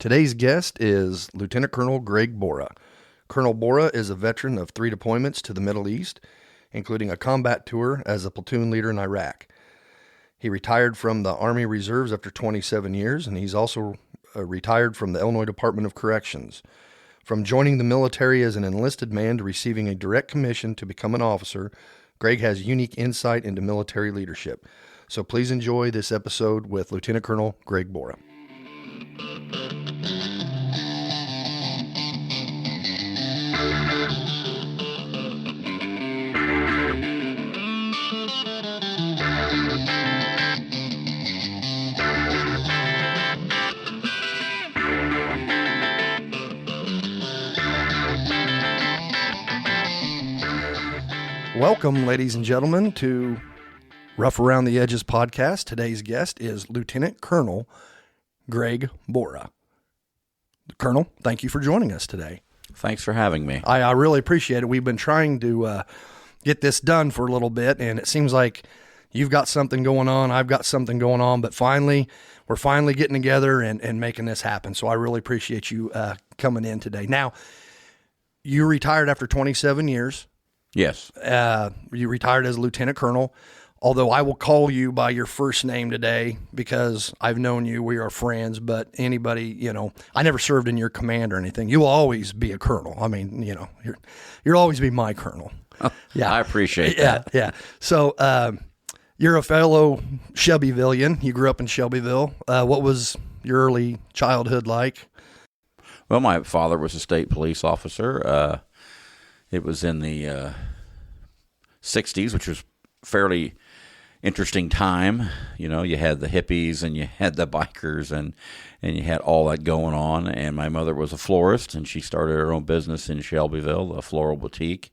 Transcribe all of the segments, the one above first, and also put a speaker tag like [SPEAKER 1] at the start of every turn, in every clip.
[SPEAKER 1] Today's guest is Lieutenant Colonel Greg Borah. Colonel Borah is a veteran of 3 deployments to the Middle East, including a combat tour as a platoon leader in Iraq. He retired from the Army Reserves after 27 years, and he's also retired from the Illinois Department of Corrections. From joining the military as an enlisted man to receiving a direct commission to become an officer, Greg has unique insight into military leadership. So please enjoy this episode with Lieutenant Colonel Greg Borah. Welcome, ladies and gentlemen, to Rough Around the Edges podcast. Today's guest is Lieutenant Colonel Greg Borah. Colonel, thank you for joining us today.
[SPEAKER 2] Thanks for having me.
[SPEAKER 1] I really appreciate it. We've been trying to get this done for a little bit, and it seems like you've got something going on, I've got something going on, but we're finally getting together and making this happen. So I really appreciate you coming in today. Now, you retired after 27 years.
[SPEAKER 2] Yes.
[SPEAKER 1] You retired as a lieutenant colonel, although I will call you by your first name today because I've known you. We are friends, but anybody, I never served in your command or anything. You will always be a colonel. I mean, you'll always be my colonel.
[SPEAKER 2] Yeah. I appreciate that.
[SPEAKER 1] Yeah. So, you're a fellow Shelbyvillian. You grew up in Shelbyville. What was your early childhood like?
[SPEAKER 2] Well, my father was a state police officer. It was in the 60s, which was fairly interesting time. You had the hippies and you had the bikers and you had all that going on. And my mother was a florist, and she started her own business in Shelbyville, a floral boutique.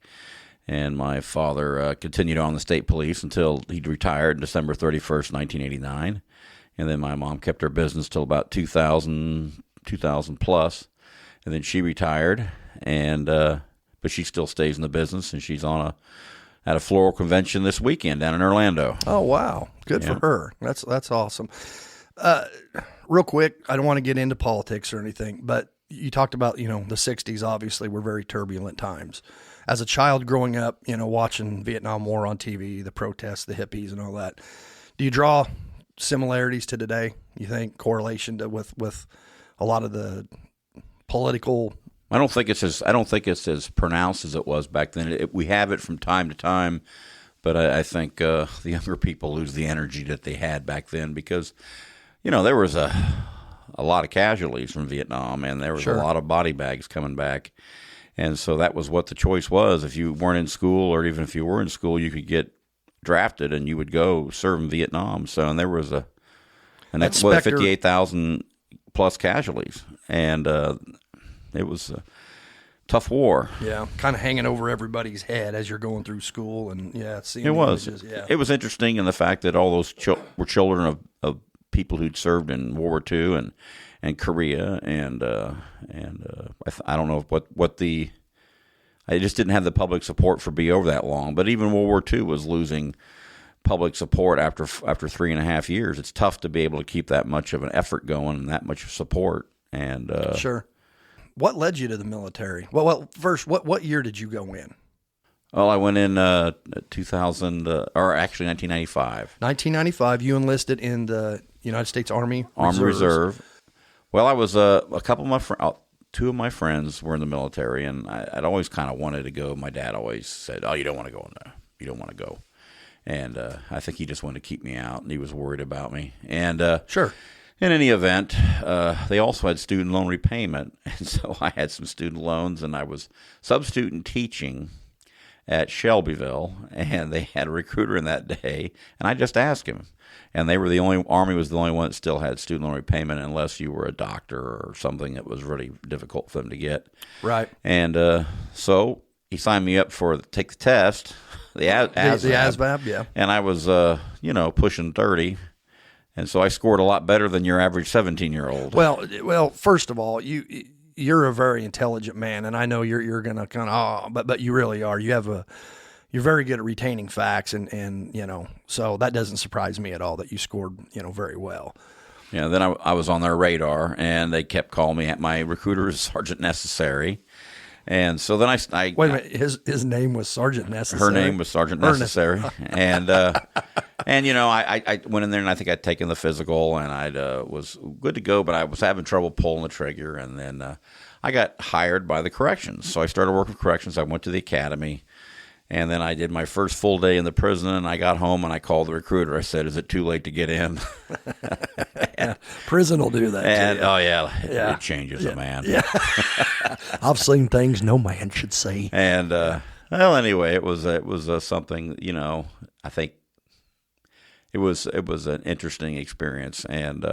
[SPEAKER 2] And my father continued on the state police until he retired December 31st, 1989. And then my mom kept her business till about 2000 plus. And then she retired, but she still stays in the business, and she's at a floral convention this weekend down in Orlando.
[SPEAKER 1] Oh, wow. Good for her. That's awesome. Real quick, I don't want to get into politics or anything, but you talked about, the 60s obviously were very turbulent times. As a child growing up, watching Vietnam War on TV, the protests, the hippies and all that, do you draw similarities to today? You think correlation with a lot of the political?
[SPEAKER 2] I don't think it's as pronounced as it was back then. We have it from time to time, but I think the younger people lose the energy that they had back then because, there was a lot of casualties from Vietnam, and there was a lot of body bags coming back. And so that was what the choice was. If you weren't in school, or even if you were in school, you could get drafted and you would go serve in Vietnam. So, and there was a 58,000 plus casualties. And it was a tough war.
[SPEAKER 1] Yeah, kind of hanging over everybody's head as you're going through school. And seeing
[SPEAKER 2] it was.
[SPEAKER 1] Images, yeah.
[SPEAKER 2] It was interesting in the fact that all those were children of people who'd served in World War II and Korea, and I don't know I just didn't have the public support for be over that long. But even World War II was losing public support after 3.5 years. It's tough to be able to keep that much of an effort going and that much support. And
[SPEAKER 1] sure. What led you to the military? Well, first, what year did you go in?
[SPEAKER 2] Well, I went in 2000, or actually 1995.
[SPEAKER 1] 1995, you enlisted in the United States Army
[SPEAKER 2] Reserve. Well, I was two of my friends were in the military, and I'd always kind of wanted to go. My dad always said, "Oh, you don't want to go in there. You don't want to go." And I think he just wanted to keep me out, and he was worried about me. And
[SPEAKER 1] sure.
[SPEAKER 2] In any event, they also had student loan repayment, and so I had some student loans, and I was substitute teaching at Shelbyville, and they had a recruiter in that day, and I just asked him, and Army was the only one that still had student loan repayment unless you were a doctor or something that was really difficult for them to get.
[SPEAKER 1] Right.
[SPEAKER 2] And so he signed me up for take the test, the ASVAB,
[SPEAKER 1] yeah.
[SPEAKER 2] And I was, pushing 30. And so I scored a lot better than your average 17-year-old.
[SPEAKER 1] Well, first of all, you're a very intelligent man, and I know you're going to kind of, but you really are. You're very good at retaining facts, and so that doesn't surprise me at all that you scored, very well.
[SPEAKER 2] Yeah, then I was on their radar, and they kept calling me. My recruiter is Sergeant Necessary, and so then I
[SPEAKER 1] Wait a minute, his name was Sergeant Necessary.
[SPEAKER 2] her name was Sergeant Necessary, and I went in there, and I think I'd taken the physical, and I was good to go, but I was having trouble pulling the trigger, and then I got hired by the corrections. So I started working with corrections. I went to the academy. And then I did my first full day in the prison, and I got home, and I called the recruiter. I said, "Is it too late to get in?"
[SPEAKER 1] Prison will do that.
[SPEAKER 2] And it changes a man.
[SPEAKER 1] Yeah. I've seen things no man should see.
[SPEAKER 2] And well, anyway, it was something. I think it was an interesting experience, and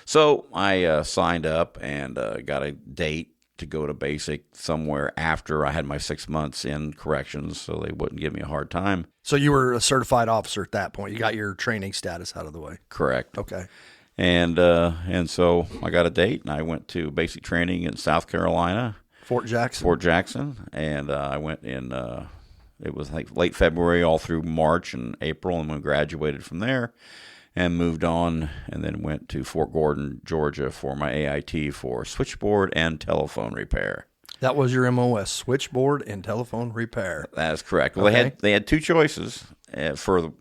[SPEAKER 2] so I signed up and got a date to go to basic somewhere after I had my 6 months in corrections, so they wouldn't give me a hard time.
[SPEAKER 1] So you were a certified officer at that point. You got your training status out of the way.
[SPEAKER 2] Correct.
[SPEAKER 1] Okay.
[SPEAKER 2] And so I got a date, and I went to basic training in South Carolina.
[SPEAKER 1] Fort Jackson. And I went in, it was like late February all through March and April, and we graduated from there. And moved on, and then went to Fort Gordon, Georgia, for my AIT for switchboard and telephone repair. That was your MOS, switchboard and telephone repair.
[SPEAKER 2] That is correct. Well,
[SPEAKER 1] Okay.
[SPEAKER 2] they had two choices for the.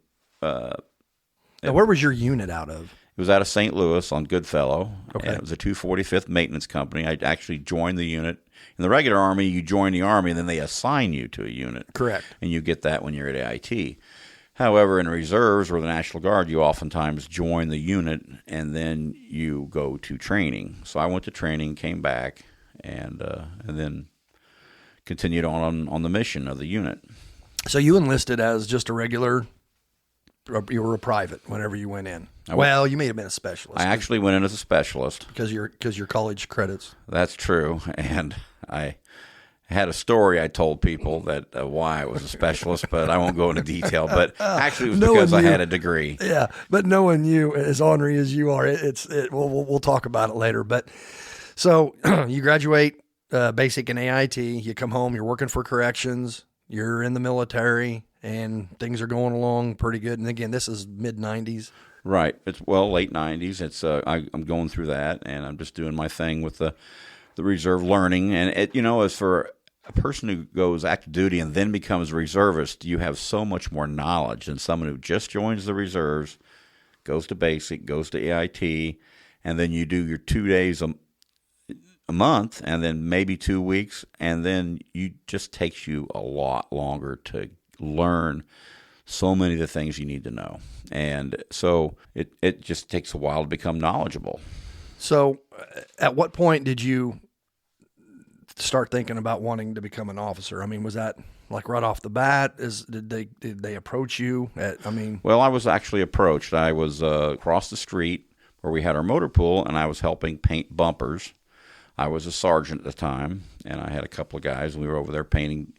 [SPEAKER 1] Now, where was your unit out of?
[SPEAKER 2] It was out of St. Louis on Goodfellow.
[SPEAKER 1] Okay.
[SPEAKER 2] And it was a 245th Maintenance Company. I actually joined the unit. In the regular Army, you join the Army, and then they assign you to a unit.
[SPEAKER 1] Correct.
[SPEAKER 2] And you get that when you're at AIT. However, in reserves or the National Guard, you oftentimes join the unit and then you go to training. So I went to training, came back, and then continued on the mission of the unit.
[SPEAKER 1] So you enlisted as just a regular, you were a private whenever you went in. Well, you may have been a specialist.
[SPEAKER 2] I actually went in as a specialist.
[SPEAKER 1] Because your college credits.
[SPEAKER 2] That's true. And I had a story I told people that why I was a specialist, but I won't go into detail. But actually, it was because I had a degree.
[SPEAKER 1] Yeah, but knowing you, as ornery as you are, we'll talk about it later. But so you graduate basic in AIT, you come home, you're working for corrections, you're in the military, and things are going along pretty good. And again, this is mid '90s.
[SPEAKER 2] Right. It's late '90s. It's I'm going through that, and I'm just doing my thing with the reserve learning. And as for a person who goes active duty and then becomes a reservist, you have so much more knowledge than someone who just joins the reserves, goes to basic, goes to AIT, and then you do your 2 days a month, and then maybe 2 weeks, and then you just takes you a lot longer to learn so many of the things you need to know. And so it just takes a while to become knowledgeable.
[SPEAKER 1] So at what point did you start thinking about wanting to become an officer? I mean, was that like right off the bat? Did they approach you?
[SPEAKER 2] Well, I was actually approached. I was across the street where we had our motor pool, and I was helping paint bumpers. I was a sergeant at the time, and I had a couple of guys, and we were over there painting,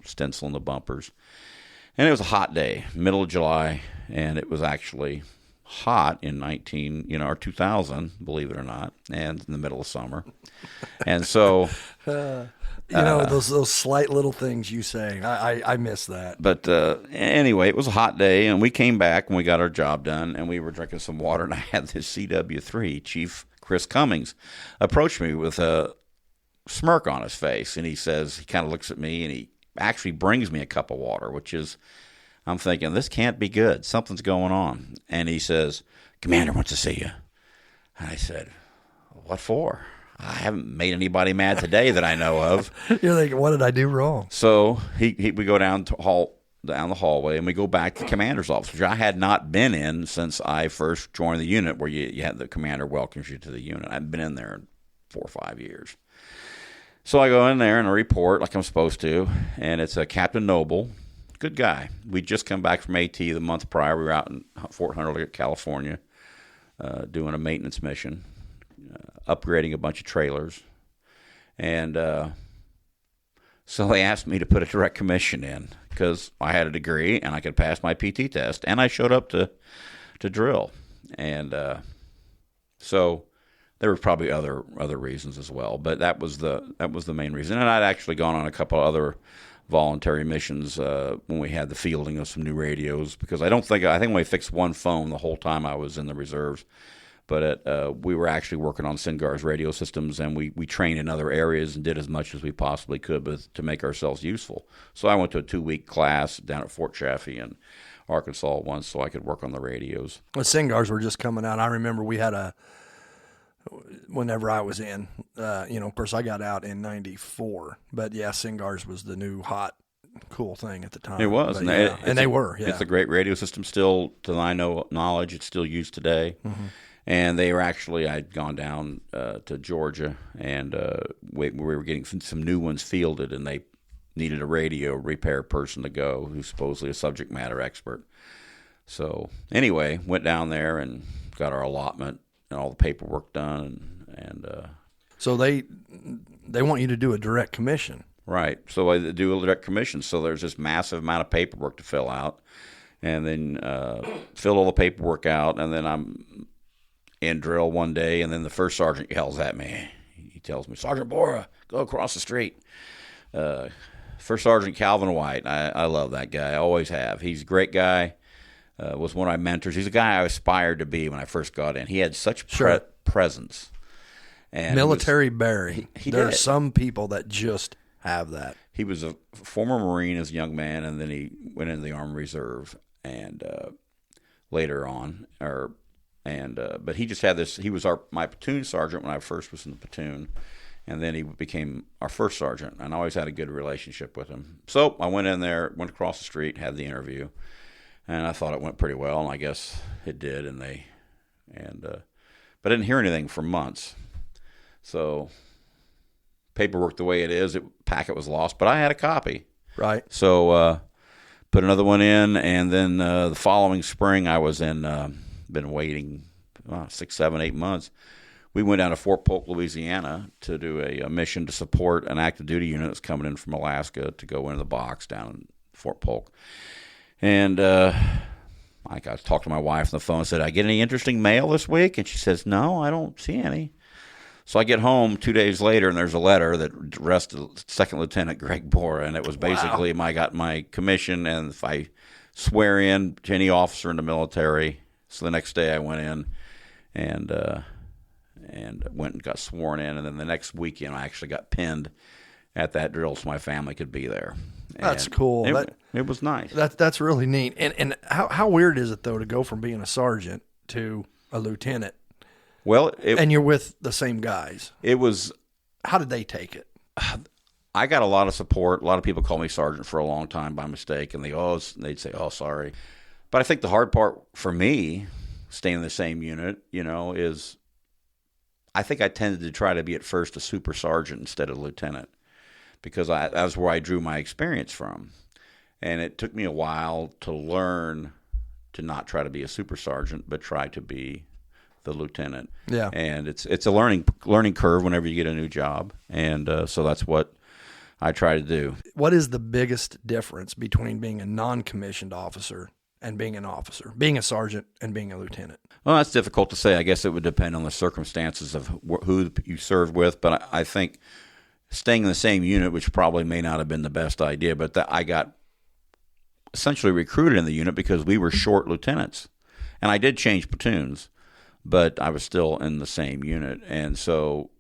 [SPEAKER 2] stenciling the bumpers. And it was a hot day, middle of July, and it was actually hot in 2000, believe it or not, and in the middle of summer. And so
[SPEAKER 1] those slight little things you say, I miss that.
[SPEAKER 2] But anyway, it was a hot day, and we came back and we got our job done, and we were drinking some water, and I had this CW3 Chief Chris Cummings approach me with a smirk on his face, and he kind of looks at me, and he actually brings me a cup of water, which is, I'm thinking, this can't be good. Something's going on. And he says, "Commander wants to see you." And I said, "What for? I haven't made anybody mad today that I know of."
[SPEAKER 1] You're thinking, what did I do wrong?
[SPEAKER 2] So we go down the hallway, and we go back to the commander's office, which I had not been in since I first joined the unit, where you had the commander welcomes you to the unit. I've been in there in 4 or 5 years. So I go in there and I report like I'm supposed to, and it's Captain Noble. Good guy. We'd just come back from AT the month prior. We were out in Fort Hunter, California, doing a maintenance mission, upgrading a bunch of trailers. And so they asked me to put a direct commission in because I had a degree and I could pass my PT test. And I showed up to drill. And so there were probably other reasons as well, but that was the main reason. And I'd actually gone on a couple other voluntary missions when we had the fielding of some new radios, because I think we fixed one phone the whole time I was in the reserves, But we were actually working on SINGAR's radio systems, and we trained in other areas and did as much as we possibly could to make ourselves useful. So I went to a 2-week class down at Fort Chaffee in Arkansas once so I could work on the radios.
[SPEAKER 1] The SINGARs were just coming out. I remember we had whenever I was in, of course I got out in 94, but yeah, SINGARs was the new hot cool thing at the time.
[SPEAKER 2] It was.
[SPEAKER 1] And they were.
[SPEAKER 2] It's a great radio system still, to my knowledge. It's still used today. Mm-hmm. And they were actually, I'd gone down to Georgia, and we were getting some new ones fielded, and they needed a radio repair person to go who's supposedly a subject matter expert. So anyway, went down there and got our allotment and all the paperwork done. And
[SPEAKER 1] so they want you to do a direct commission.
[SPEAKER 2] Right. So I do a direct commission. So there's this massive amount of paperwork to fill out, and then fill all the paperwork out, and then I'm in drill one day, and then the first sergeant yells at me. He tells me, "Sergeant Borah, go across the street." First Sergeant Calvin White, I love that guy. I always have. He's a great guy. Was one of my mentors. He's a guy I aspired to be when I first got in. He had such presence. And
[SPEAKER 1] military Barry. There are
[SPEAKER 2] did.
[SPEAKER 1] some people that just have that.
[SPEAKER 2] He was a former Marine as a young man, and then he went into the Army Reserve, and later on, but he just had this. He was my platoon sergeant when I first was in the platoon, and then he became our first sergeant. And I always had a good relationship with him. So I went in there, went across the street, had the interview, and I thought it went pretty well, and I guess it did. But I didn't hear anything for months. So paperwork the way it is, packet was lost, but I had a copy.
[SPEAKER 1] Right.
[SPEAKER 2] So put another one in, and then the following spring I was been waiting 6, 7, 8 months. We went down to Fort Polk, Louisiana to do a mission to support an active duty unit that's coming in from Alaska to go into the box down in Fort Polk. And I got to talk to my wife on the phone and said, "I get any interesting mail this week?" And she says, "No, I don't see any." So I get home 2 days later, and there's a letter that addressed Second Lieutenant Greg Borah, and it was basically I got my commission, and if I swear in to any officer in the military. So the next day I went in and went and got sworn in, and then the next weekend I actually got pinned at that drill so my family could be there.
[SPEAKER 1] That's cool.
[SPEAKER 2] It was nice.
[SPEAKER 1] That's really neat. And how weird is it, though, to go from being a sergeant to a lieutenant?
[SPEAKER 2] Well,
[SPEAKER 1] and you're with the same guys.
[SPEAKER 2] It was.
[SPEAKER 1] How did they take it?
[SPEAKER 2] I got a lot of support. A lot of people call me sergeant for a long time by mistake, and they'd say, "Oh, sorry." But I think the hard part for me, staying in the same unit, is I think I tended to try to be at first a super sergeant instead of lieutenant, because that was where I drew my experience from. And it took me a while to learn to not try to be a super sergeant, but try to be the lieutenant.
[SPEAKER 1] Yeah.
[SPEAKER 2] And it's a learning curve whenever you get a new job. And so that's what I try to do.
[SPEAKER 1] What is the biggest difference between being a non-commissioned officer and being an officer, being a sergeant and being a lieutenant?
[SPEAKER 2] Well, that's difficult to say. I guess it would depend on the circumstances of who you served with. But I think staying in the same unit, which probably may not have been the best idea, but I got essentially recruited in the unit because we were short lieutenants. And I did change platoons, but I was still in the same unit. And so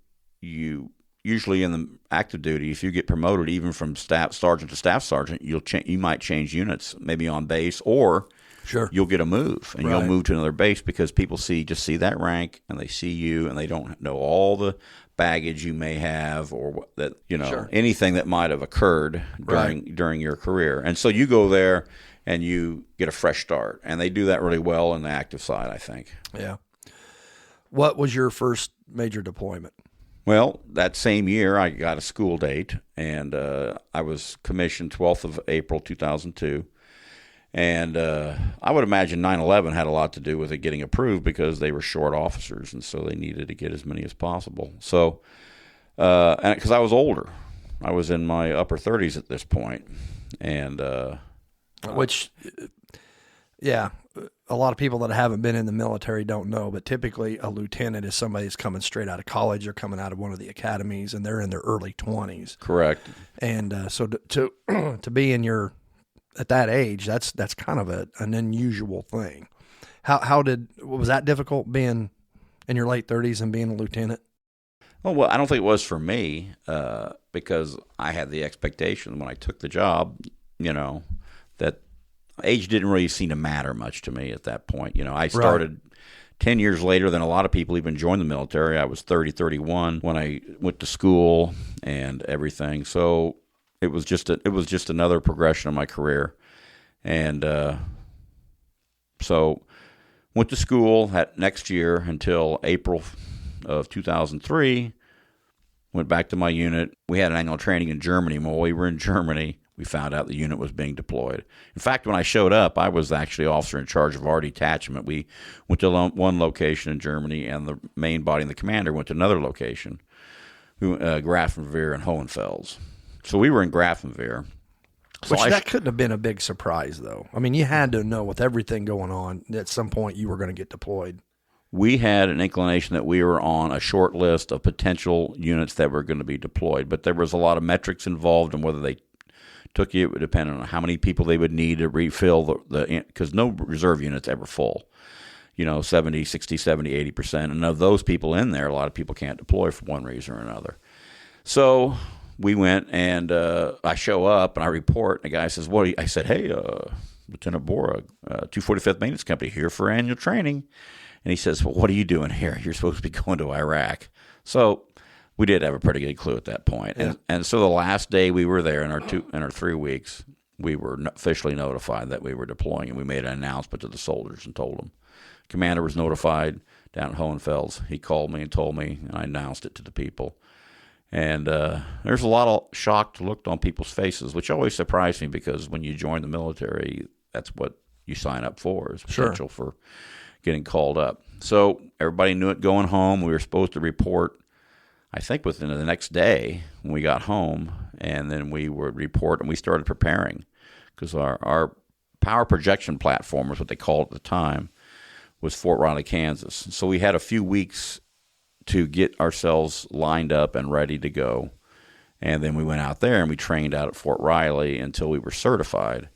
[SPEAKER 2] usually in the active duty, if you get promoted even from staff sergeant to staff sergeant, you might change units, maybe on base, or you'll get a move, and you'll move to another base because people just see that rank, and they see you, and they don't know all the baggage you may have, or that anything that might have occurred during your career. And so you go there and you get a fresh start, and they do that really well in the active side, I think.
[SPEAKER 1] Yeah. What was your first major deployment?
[SPEAKER 2] Well, that same year, I got a school date, and I was commissioned 12th of April, 2002. And I would imagine 9/11 had a lot to do with it getting approved because they were short officers, and so they needed to get as many as possible. So, and because I was older, I was in my upper 30s at this point, and
[SPEAKER 1] a lot of people that haven't been in the military don't know, but typically a lieutenant is somebody that's coming straight out of college or coming out of one of the academies, and they're in their early 20s.
[SPEAKER 2] Correct.
[SPEAKER 1] And so to be in at that age, that's kind of an unusual thing. Was that difficult being in your late 30s and being a lieutenant?
[SPEAKER 2] Oh, well, I don't think it was for me because I had the expectation when I took the job, that age didn't really seem to matter much to me at that point. I started 10 years later than a lot of people even joined the military. I was 30, 31 when I went to school and everything. So it was just another progression of my career. And so went to school next year until April of 2003. Went back to my unit. We had an annual training in Germany. While we were in Germany, we found out the unit was being deployed. In fact, when I showed up, I was actually officer in charge of our detachment. We went to one location in Germany, and the main body and the commander went to another location, Grafenwehr and Hohenfels. So we were in Grafenwehr.
[SPEAKER 1] That couldn't have been a big surprise, though. I mean, you had to know with everything going on at some point you were going to get deployed.
[SPEAKER 2] We had an inclination that we were on a short list of potential units that were going to be deployed, but there was a lot of metrics involved, and whether they took you, it would depend on how many people they would need to refill because no reserve unit's ever full. 70, 60, 70, 80%. And of those people in there, a lot of people can't deploy for one reason or another. So we went, and I show up, and I report, and the guy says, I said, hey, Lieutenant Borah, 245th Maintenance Company, here for annual training. And he says, well, what are you doing here? You're supposed to be going to Iraq. So we did have a pretty good clue at that point.
[SPEAKER 1] Yeah.
[SPEAKER 2] And so the last day we were there in our 3 weeks, we were officially notified that we were deploying, and we made an announcement to the soldiers and told them. Commander was notified down at Hohenfels. He called me and told me, and I announced it to the people. And there's a lot of shocked look on people's faces, which always surprised me because when you join the military, that's what you sign up for, is potential for getting called up. So everybody knew it going home. We were supposed to report, I think, within the next day when we got home, and then we would report, and we started preparing because our power projection platform was what they called it at the time, was Fort Riley, Kansas. So we had a few weeks to get ourselves lined up and ready to go. And then we went out there and we trained out at Fort Riley until we were certified.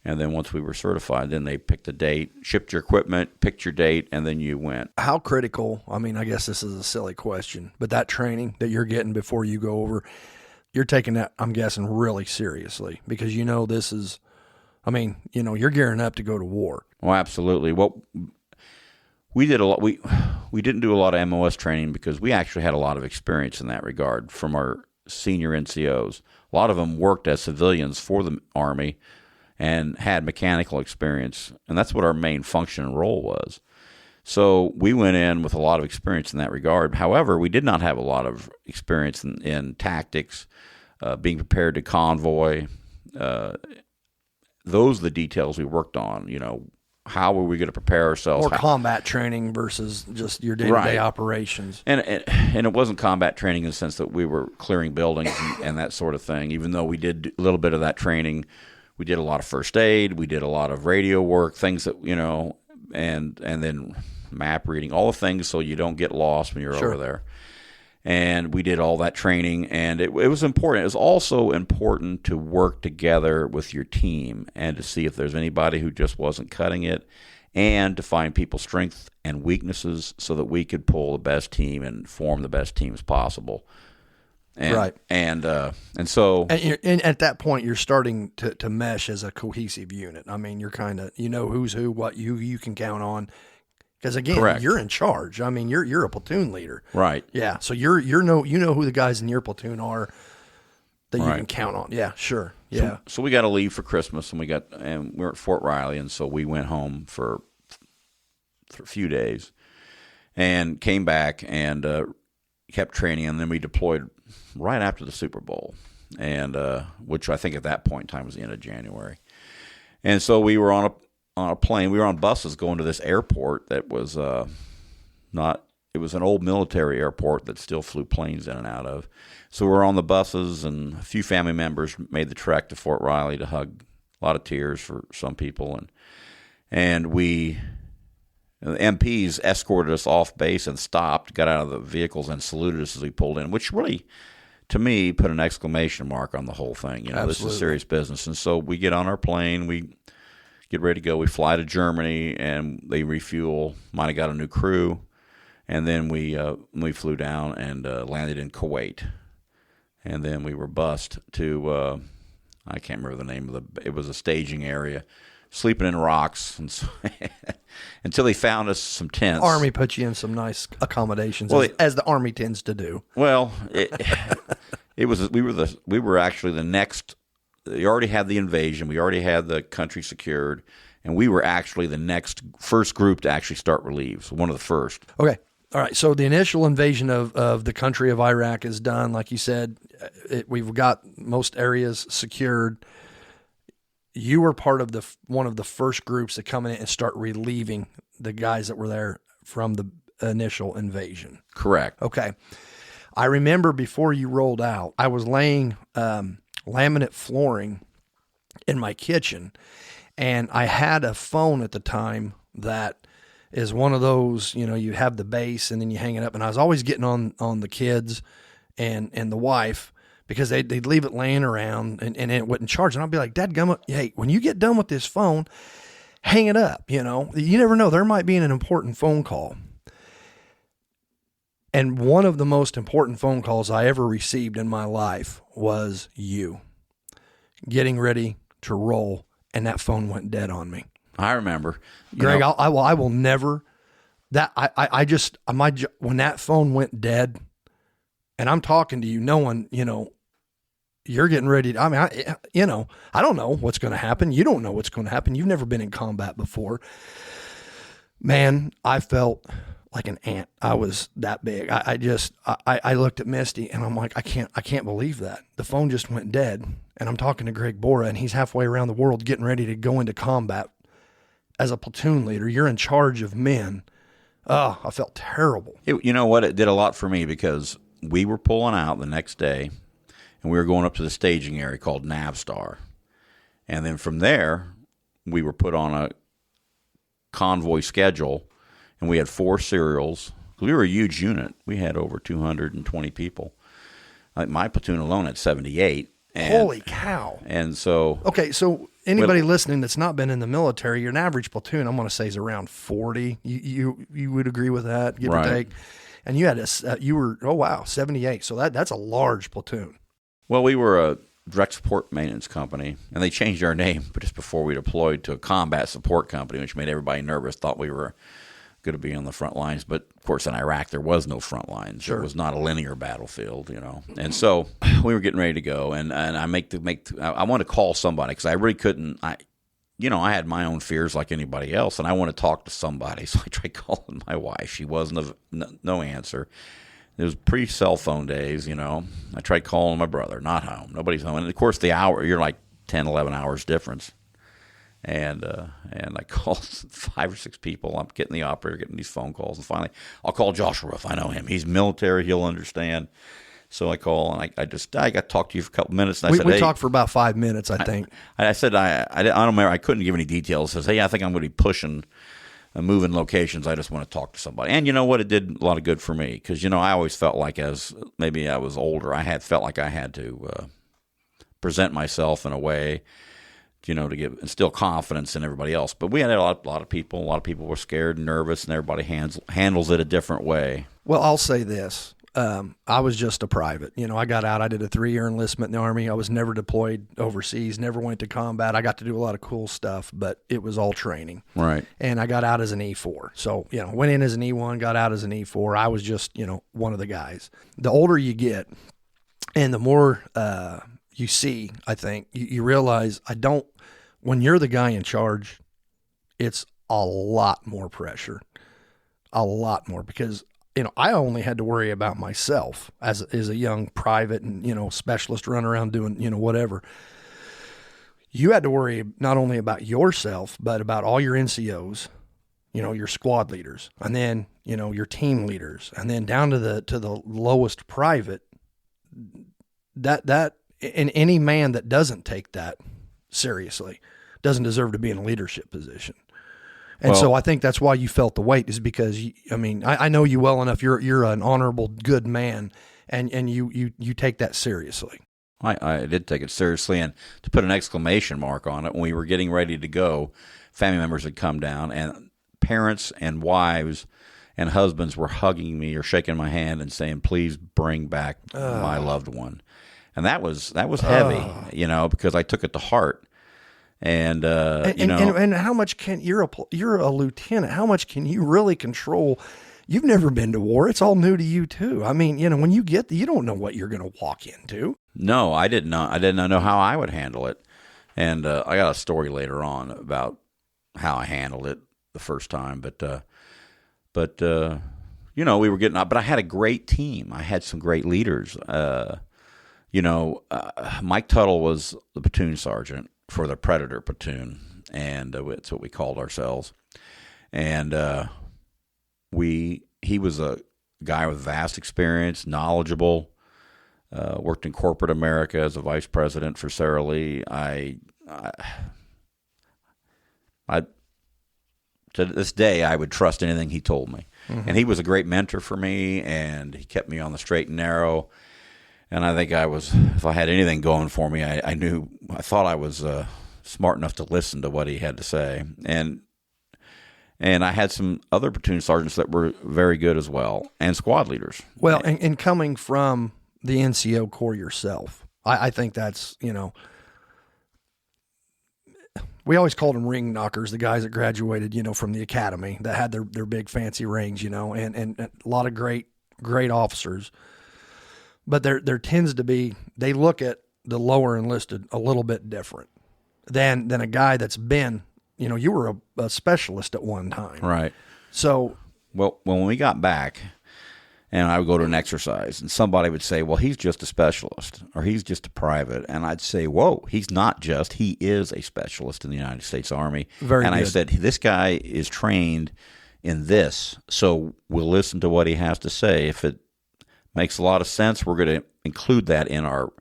[SPEAKER 2] And then once we were certified, then they picked a date, shipped your equipment, picked your date, and then you went.
[SPEAKER 1] How critical, I mean, I guess this is a silly question, but that training that you're getting before you go over, you're taking that, I'm guessing, really seriously because this is, you're gearing up to go to war.
[SPEAKER 2] Well, absolutely. Well, we did a lot. We didn't do a lot of MOS training because we actually had a lot of experience in that regard from our senior NCOs. A lot of them worked as civilians for the Army and had mechanical experience, and that's what our main function and role was. So we went in with a lot of experience in that regard. However, we did not have a lot of experience in tactics, being prepared to convoy. Those are the details we worked on. How were we going to prepare ourselves?
[SPEAKER 1] Or combat training versus just your day-to-day operations.
[SPEAKER 2] And it wasn't combat training in the sense that we were clearing buildings and that sort of thing, even though we did a little bit of that training. We did a lot of first aid. We did a lot of radio work, things that, and then map reading, all the things so you don't get lost when you're over there. And we did all that training, and it was important. It was also important to work together with your team and to see if there's anybody who just wasn't cutting it, and to find people's strengths and weaknesses so that we could pull the best team and form the best teams possible. And, and so
[SPEAKER 1] at that point, you're starting to mesh as a cohesive unit. I mean, you're kind of, who's who, what you can count on. Because again,
[SPEAKER 2] correct.
[SPEAKER 1] You're in charge. I mean, you're a platoon leader.
[SPEAKER 2] Right.
[SPEAKER 1] Yeah. So you know who the guys in your platoon are that you can count on. Yeah, sure. Yeah.
[SPEAKER 2] So we got to leave for Christmas, and we were at Fort Riley, and so we went home for a few days and came back and kept training, and then we deployed right after the Super Bowl, and which I think at that point in time was the end of January. And so we were on a plane. We were on buses going to this airport that was it was an old military airport that still flew planes in and out of. So we were on the buses, and a few family members made the trek to Fort Riley to hug. A lot of tears for some people, and the MPs escorted us off base and stopped, got out of the vehicles, and saluted us as we pulled in, which really, to me, put an exclamation mark on the whole thing. This is serious business. And so we get on our plane, we get ready to go. We fly to Germany, and they refuel. Might have got a new crew, And then we flew down and landed in Kuwait. And then we were bused to, I can't remember the name of it was a staging area, sleeping in rocks. And so until they found us some tents.
[SPEAKER 1] Army put you in some nice accommodations,
[SPEAKER 2] Well,
[SPEAKER 1] as the Army tends to do.
[SPEAKER 2] Well, it was, we were actually the next, they already had the invasion. We already had the country secured. And we were actually the first group to actually start relief. So one of the first.
[SPEAKER 1] Okay. All right. So the initial invasion of the country of Iraq is done. Like you said, we've got most areas secured. You were part of one of the first groups to come in and start relieving the guys that were there from the initial invasion.
[SPEAKER 2] Correct.
[SPEAKER 1] Okay. I remember before you rolled out, I was laying laminate flooring in my kitchen. And I had a phone at the time that is one of those, you have the base and then you hang it up. And I was always getting on the kids and the wife because they'd leave it laying around and it wouldn't charge. And I'd be like, Dadgummit, hey, when you get done with this phone, hang it up. You never know. There might be an important phone call. And one of the most important phone calls I ever received in my life was you getting ready to roll. And that phone went dead on me.
[SPEAKER 2] I remember,
[SPEAKER 1] Greg. I will never. That when that phone went dead, and I'm talking to you, knowing you're getting ready to. I mean, I don't know what's going to happen. You don't know what's going to happen. You've never been in combat before. Man, I felt like an ant. I was that big. I looked at Misty and I'm like, I can't believe that the phone just went dead. And I'm talking to Greg Borah, and he's halfway around the world getting ready to go into combat as a platoon leader. You're in charge of men. Oh, I felt terrible.
[SPEAKER 2] You know what? It did a lot for me because we were pulling out the next day, and we were going up to the staging area called Navstar. And then from there, we were put on a convoy schedule, and we had 4 serials. We were a huge unit. We had over 220 people. Like my platoon alone had 78.
[SPEAKER 1] Holy cow.
[SPEAKER 2] And so...
[SPEAKER 1] Okay, so anybody listening that's not been in the military, your average platoon, I'm going to say, is around 40. You would agree with that, give or take. And you had you were 78. So that's a large platoon.
[SPEAKER 2] Well, we were a direct support maintenance company, and they changed our name just before we deployed to a combat support company, which made everybody nervous, thought we were going to be on the front lines. But, of course, in Iraq, there was no front lines. Sure. It was not a linear battlefield, And so we were getting ready to go, and I I wanted to call somebody because I really couldn't. I had my own fears like anybody else, and I want to talk to somebody. So I tried calling my wife. She wasn't no answer. It was pre-cell phone days, I tried calling my brother, not home. Nobody's home. And, of course, the hour, you're like 10, 11 hours difference. And I called 5 or 6 people. I'm getting the operator, getting these phone calls. And finally, I'll call Joshua if I know him. He's military. He'll understand. So I call, and I got to talk to you for a couple minutes. And I said,
[SPEAKER 1] we talked for about 5 minutes, I think.
[SPEAKER 2] I said, I don't remember. I couldn't give any details. I says, hey, I think I'm going to be pushing moving locations. I just want to talk to somebody. And you know what? It did a lot of good for me because, I always felt like as maybe I was older, felt like I had to present myself in a way, to instill confidence in everybody else. But we had a lot of people. A lot of people were scared and nervous, and everybody handles it a different way.
[SPEAKER 1] Well, I'll say this. I was just a private. I got out. I did a 3-year enlistment in the Army. I was never deployed overseas, never went to combat. I got to do a lot of cool stuff, but it was all training.
[SPEAKER 2] Right.
[SPEAKER 1] And I got out as an E4. So, went in as an E1, got out as an E4. I was just, one of the guys. The older you get and the more you see, I think, you realize when you're the guy in charge, it's a lot more pressure. A lot more because I only had to worry about myself as a young private and, specialist running around doing, whatever. You had to worry not only about yourself, but about all your NCOs, your squad leaders, and then, your team leaders, and then down to the lowest private. And any man that doesn't take that seriously doesn't deserve to be in a leadership position. And so I think that's why you felt the weight is because, I know you well enough. You're an honorable, good man, and you take that seriously.
[SPEAKER 2] I did take it seriously, and to put an exclamation mark on it, when we were getting ready to go, family members had come down, and parents and wives and husbands were hugging me or shaking my hand and saying, "Please bring back my loved one." And that was heavy, because I took it to heart. And
[SPEAKER 1] and how much can you're a lieutenant? How much can you really control? You've never been to war. It's all new to you too. I mean, when you get you don't know what you're going to walk into.
[SPEAKER 2] No, I did not. I did not know how I would handle it. And I got a story later on about how I handled it the first time. But we were getting up. But I had a great team. I had some great leaders. Mike Tuttle was the platoon sergeant for the Predator platoon, and that's what we called ourselves. And he was a guy with vast experience, knowledgeable, worked in corporate America as a vice president for Sara Lee. I to this day, I would trust anything he told me. Mm-hmm. And he was a great mentor for me, and he kept me on the straight and narrow. And I think if I had anything going for me, I thought I was smart enough to listen to what he had to say. And I had some other platoon sergeants that were very good as well, and squad leaders.
[SPEAKER 1] Well, and coming from the NCO Corps yourself, I think that's, we always called them ring knockers, the guys that graduated, from the academy that had their big fancy rings, and a lot of great officers. But there tends to be, they look at the lower enlisted a little bit different than a guy that's been, you were a specialist at one time.
[SPEAKER 2] Right.
[SPEAKER 1] So.
[SPEAKER 2] Well, when we got back and I would go to an exercise and somebody would say, well, he's just a specialist or he's just a private. And I'd say, whoa, he's not just, he is a specialist in the United States Army.
[SPEAKER 1] Very good.
[SPEAKER 2] I said, this guy is trained in this, so we'll listen to what he has to say. If it makes a lot of sense, we're going to include that in our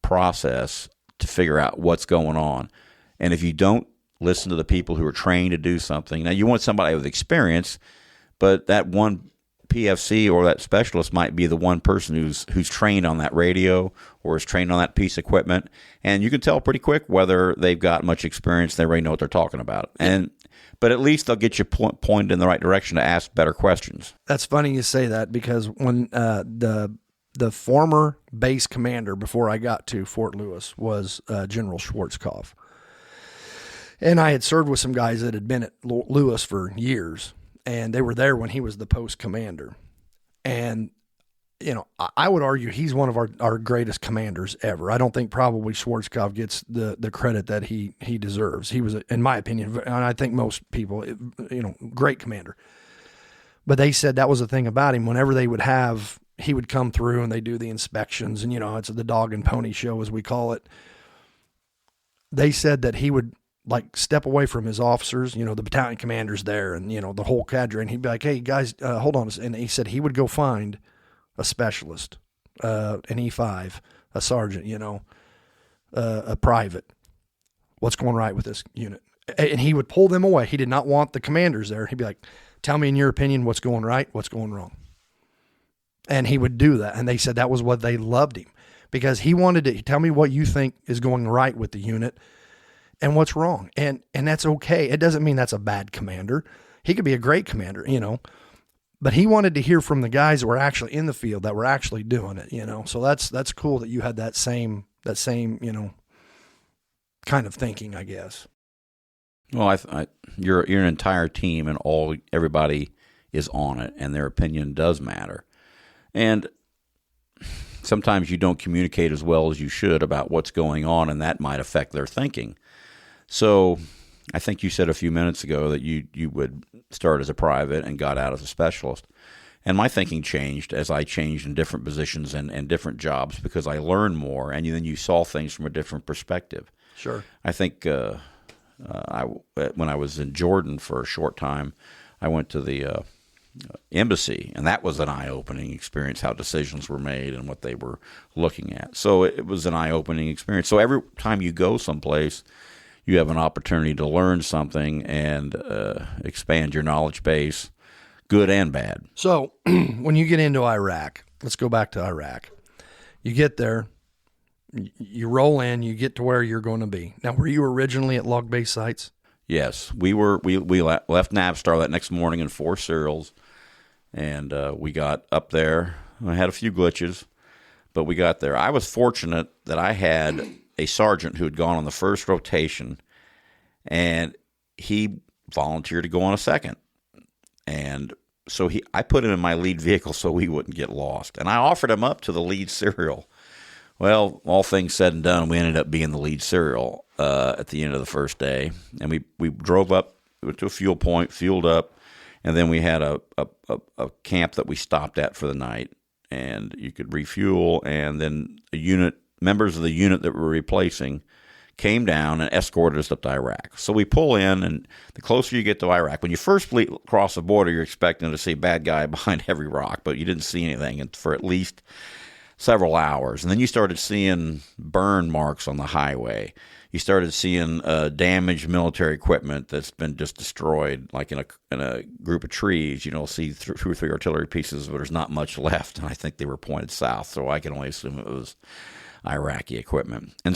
[SPEAKER 2] process to figure out what's going on. And if you don't listen to the people who are trained to do something, now you want somebody with experience, but that one PFC or that specialist might be the one person who's trained on that radio or is trained on that piece of equipment, and you can tell pretty quick whether they've got much experience. They already know what they're talking about, but at least they'll get you pointed in the right direction to ask better questions.
[SPEAKER 1] That's funny you say that, because when the former base commander before I got to Fort Lewis was General Schwarzkopf, and I had served with some guys that had been at Lewis for years. And they were there when he was the post commander. And, I would argue he's one of our greatest commanders ever. I don't think probably Schwarzkopf gets the credit that he deserves. He was, in my opinion, and I think most people, great commander. But they said that was the thing about him. Whenever he would come through and they do the inspections, and, it's the dog and pony show, as we call it. They said that he would, step away from his officers, the battalion commander's there and, the whole cadre. And he'd be like, hey, guys, hold on. And he said he would go find a specialist, an E5, a sergeant, a private. What's going right with this unit? And he would pull them away. He did not want the commanders there. He'd be like, tell me in your opinion what's going right, what's going wrong. And he would do that. And they said that was what they loved him, because he wanted to tell me what you think is going right with the unit and what's wrong. And that's okay. It doesn't mean that's a bad commander. He could be a great commander, but he wanted to hear from the guys that were actually in the field, that were actually doing it, So that's cool that you had that same, kind of thinking, I guess.
[SPEAKER 2] Well, you're an entire team, and everybody is on it, and their opinion does matter. And sometimes you don't communicate as well as you should about what's going on, and that might affect their thinking. So I think you said a few minutes ago that you would start as a private and got out as a specialist. And my thinking changed as I changed in different positions and different jobs, because I learned more, and then you saw things from a different perspective.
[SPEAKER 1] Sure.
[SPEAKER 2] I think when I was in Jordan for a short time, I went to the embassy, and that was an eye-opening experience, how decisions were made and what they were looking at. So it was an eye-opening experience. So every time you go someplace, you have an opportunity to learn something and expand your knowledge base, good and bad.
[SPEAKER 1] So when you get into Iraq, let's go back to Iraq. You get there, you roll in, you get to where you're going to be. Now, were you originally at log base sites?
[SPEAKER 2] Yes, we were. We left Navstar that next morning in 4 serials, And we got up there. I had a few glitches, but we got there. I was fortunate that I had a sergeant who had gone on the first rotation, and he volunteered to go on a second. And so I put him in my lead vehicle so he wouldn't get lost. And I offered him up to the lead serial. Well, all things said and done, we ended up being the lead serial at the end of the first day. And we drove up to a fuel point, fueled up, and then we had a camp that we stopped at for the night. And you could refuel, and then members of the unit that we're replacing came down and escorted us up to Iraq. So we pull in, and the closer you get to Iraq, when you first cross the border, you're expecting to see a bad guy behind every rock, but you didn't see anything for at least several hours. And then you started seeing burn marks on the highway. You started seeing damaged military equipment that's been just destroyed, like in a group of trees. See 2 or 3 artillery pieces, but there's not much left. And I think they were pointed south, so I can only assume it was Iraqi equipment. And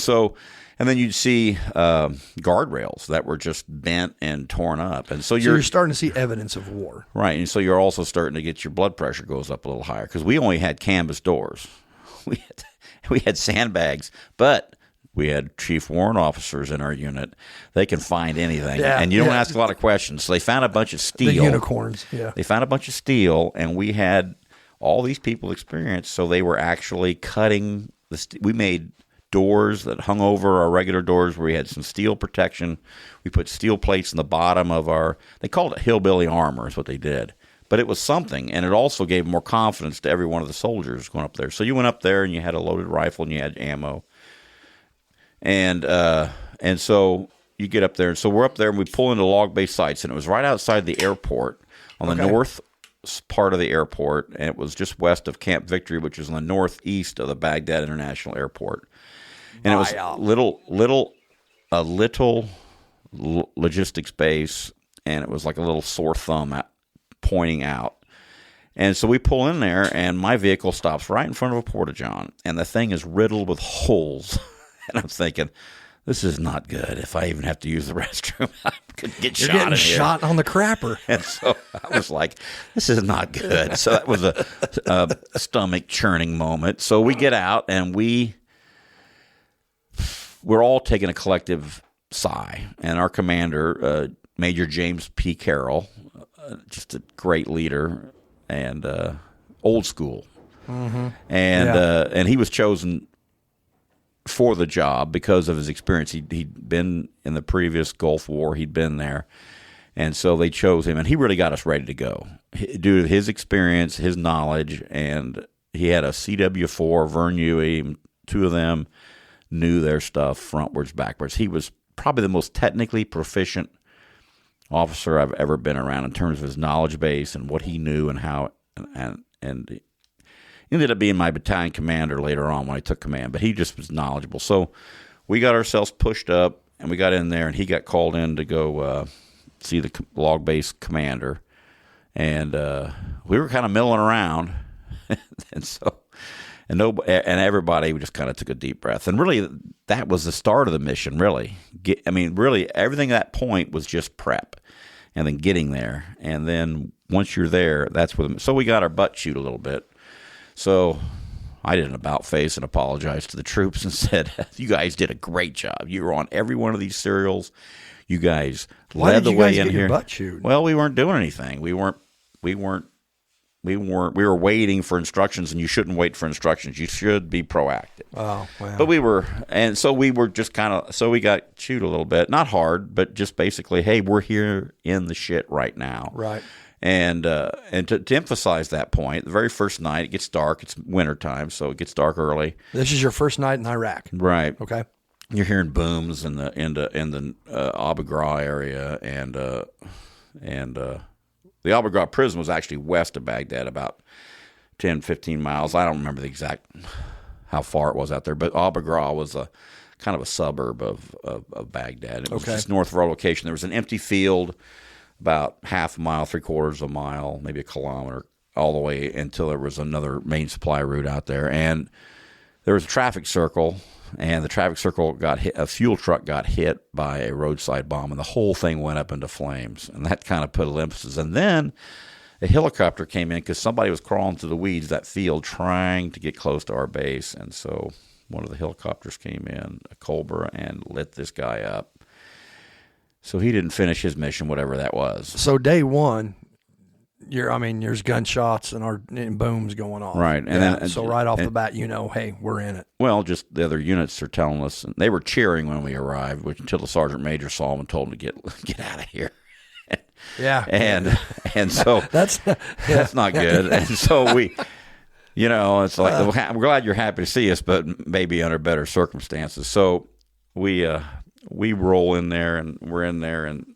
[SPEAKER 2] then you'd see guardrails that were just bent and torn up. And so you're
[SPEAKER 1] starting to see evidence of war.
[SPEAKER 2] Right. And so you're also starting to get your blood pressure goes up a little higher because we only had canvas doors. We had sandbags, but we had chief warrant officers in our unit. They can find anything.
[SPEAKER 1] Yeah,
[SPEAKER 2] and you don't ask a lot of questions. So they found a bunch of steel.
[SPEAKER 1] The unicorns, yeah.
[SPEAKER 2] They found a bunch of steel, and we had all these people experience, so they were actually cutting we made doors that hung over our regular doors where we had some steel protection. We put steel plates in the bottom of they called it hillbilly armor is what they did. But it was something, and it also gave more confidence to every one of the soldiers going up there. So you went up there, and you had a loaded rifle, and you had ammo. And so you get up there. And so we're up there, and we pull into log base sites, and it was right outside the airport on the north part of the airport, and it was just west of Camp Victory, which is on the northeast of the Baghdad International Airport. And it was a little logistics base, and it was like a little sore thumb pointing out. And so we pull in there, and my vehicle stops right in front of a porta-john, and the thing is riddled with holes. And I'm thinking, this is not good. If I even have to use the restroom, I could get
[SPEAKER 1] You're
[SPEAKER 2] shot in
[SPEAKER 1] getting
[SPEAKER 2] here.
[SPEAKER 1] shot on the crapper.
[SPEAKER 2] And so I was like, this is not good. So that was a stomach churning moment. So we get out, and we're all taking a collective sigh. And our commander, Major James P. Carroll, just a great leader and old school. Mm-hmm. And he was chosen for the job because of his experience. He'd been in the previous Gulf War. He'd been there. And so they chose him, and he really got us ready to go due to his experience, his knowledge, and he had a CW4, Vern Huey. 2 of them knew their stuff frontwards, backwards. He was probably the most technically proficient officer I've ever been around in terms of his knowledge base and what he knew and how, and he ended up being my battalion commander later on when I took command, but he just was knowledgeable. So we got ourselves pushed up, and we got in there, and he got called in to go see the log base commander, and we were kind of milling around, and everybody just kind of took a deep breath, and really that was the start of the mission. Really, really everything at that point was just prep, and then getting there, and then once you're there, that's where. So we got our butt chewed a little bit. So I did an about face and apologized to the troops and said, "You guys did a great job. You were on every one of these serials. You guys led the way in here."
[SPEAKER 1] Your butt chewed?
[SPEAKER 2] Well, we weren't doing anything. We were waiting for instructions, and you shouldn't wait for instructions. You should be proactive.
[SPEAKER 1] Oh, wow.
[SPEAKER 2] But we were just so we got chewed a little bit, not hard, but just basically, hey, we're here in the shit right now.
[SPEAKER 1] Right.
[SPEAKER 2] And to emphasize that point, the very first night, it gets dark. It's wintertime, so it gets dark early.
[SPEAKER 1] This is your first night in Iraq.
[SPEAKER 2] Right.
[SPEAKER 1] Okay.
[SPEAKER 2] You're hearing booms in the Abu Ghraib area, and the Abu Ghraib prison was actually west of Baghdad, about 10, 15 miles. I don't remember the exact how far it was out there, but Abu Ghraib was a kind of a suburb of Baghdad. It was just north of our location. There was an empty field about half a mile, 3/4 of a mile, maybe a kilometer, all the way until there was another main supply route out there. And there was a traffic circle, and the traffic circle got hit. A fuel truck got hit by a roadside bomb, and the whole thing went up into flames. And that kind of put an emphasis. And then a helicopter came in because somebody was crawling through the weeds of that field trying to get close to our base. And so one of the helicopters came in, a Cobra, and lit this guy up. So he didn't finish his mission, whatever that was.
[SPEAKER 1] So day one, there's gunshots and booms going on.
[SPEAKER 2] Right. And then,
[SPEAKER 1] so right off the bat, hey, we're in it.
[SPEAKER 2] Well, just the other units are telling us, and they were cheering when we arrived, until the sergeant major saw them and told them to get out of here.
[SPEAKER 1] Yeah.
[SPEAKER 2] And so that's not good. And so we, it's like, we're glad you're happy to see us, but maybe under better circumstances. So we roll in there, and we're in there, and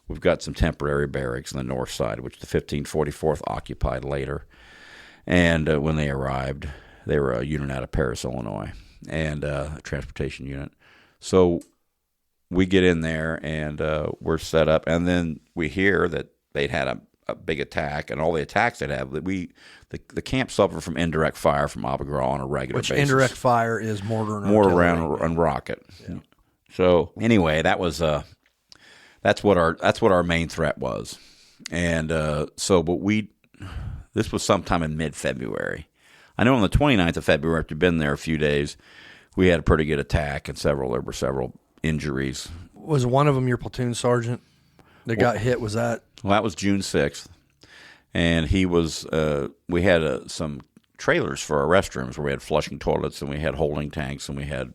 [SPEAKER 2] we've got some temporary barracks on the north side, which the 1544th occupied later. And when they arrived, they were a unit out of Paris, Illinois, and a transportation unit. So we get in there, and we're set up, and then we hear that they'd had a big attack, and all the attacks they'd have, the camp suffered from indirect fire from Abu Ghraib on a regular basis.
[SPEAKER 1] Which indirect fire is mortar
[SPEAKER 2] and rocket. Yeah. So anyway, that was that's what our main threat was, and this was sometime in mid-February. I know on the 29th of February, after been there a few days, we had a pretty good attack, and there were several injuries.
[SPEAKER 1] Was one of them your platoon sergeant that got hit? Was that?
[SPEAKER 2] Well, that was June 6th, and he was. We had some trailers for our restrooms where we had flushing toilets, and we had holding tanks, and we had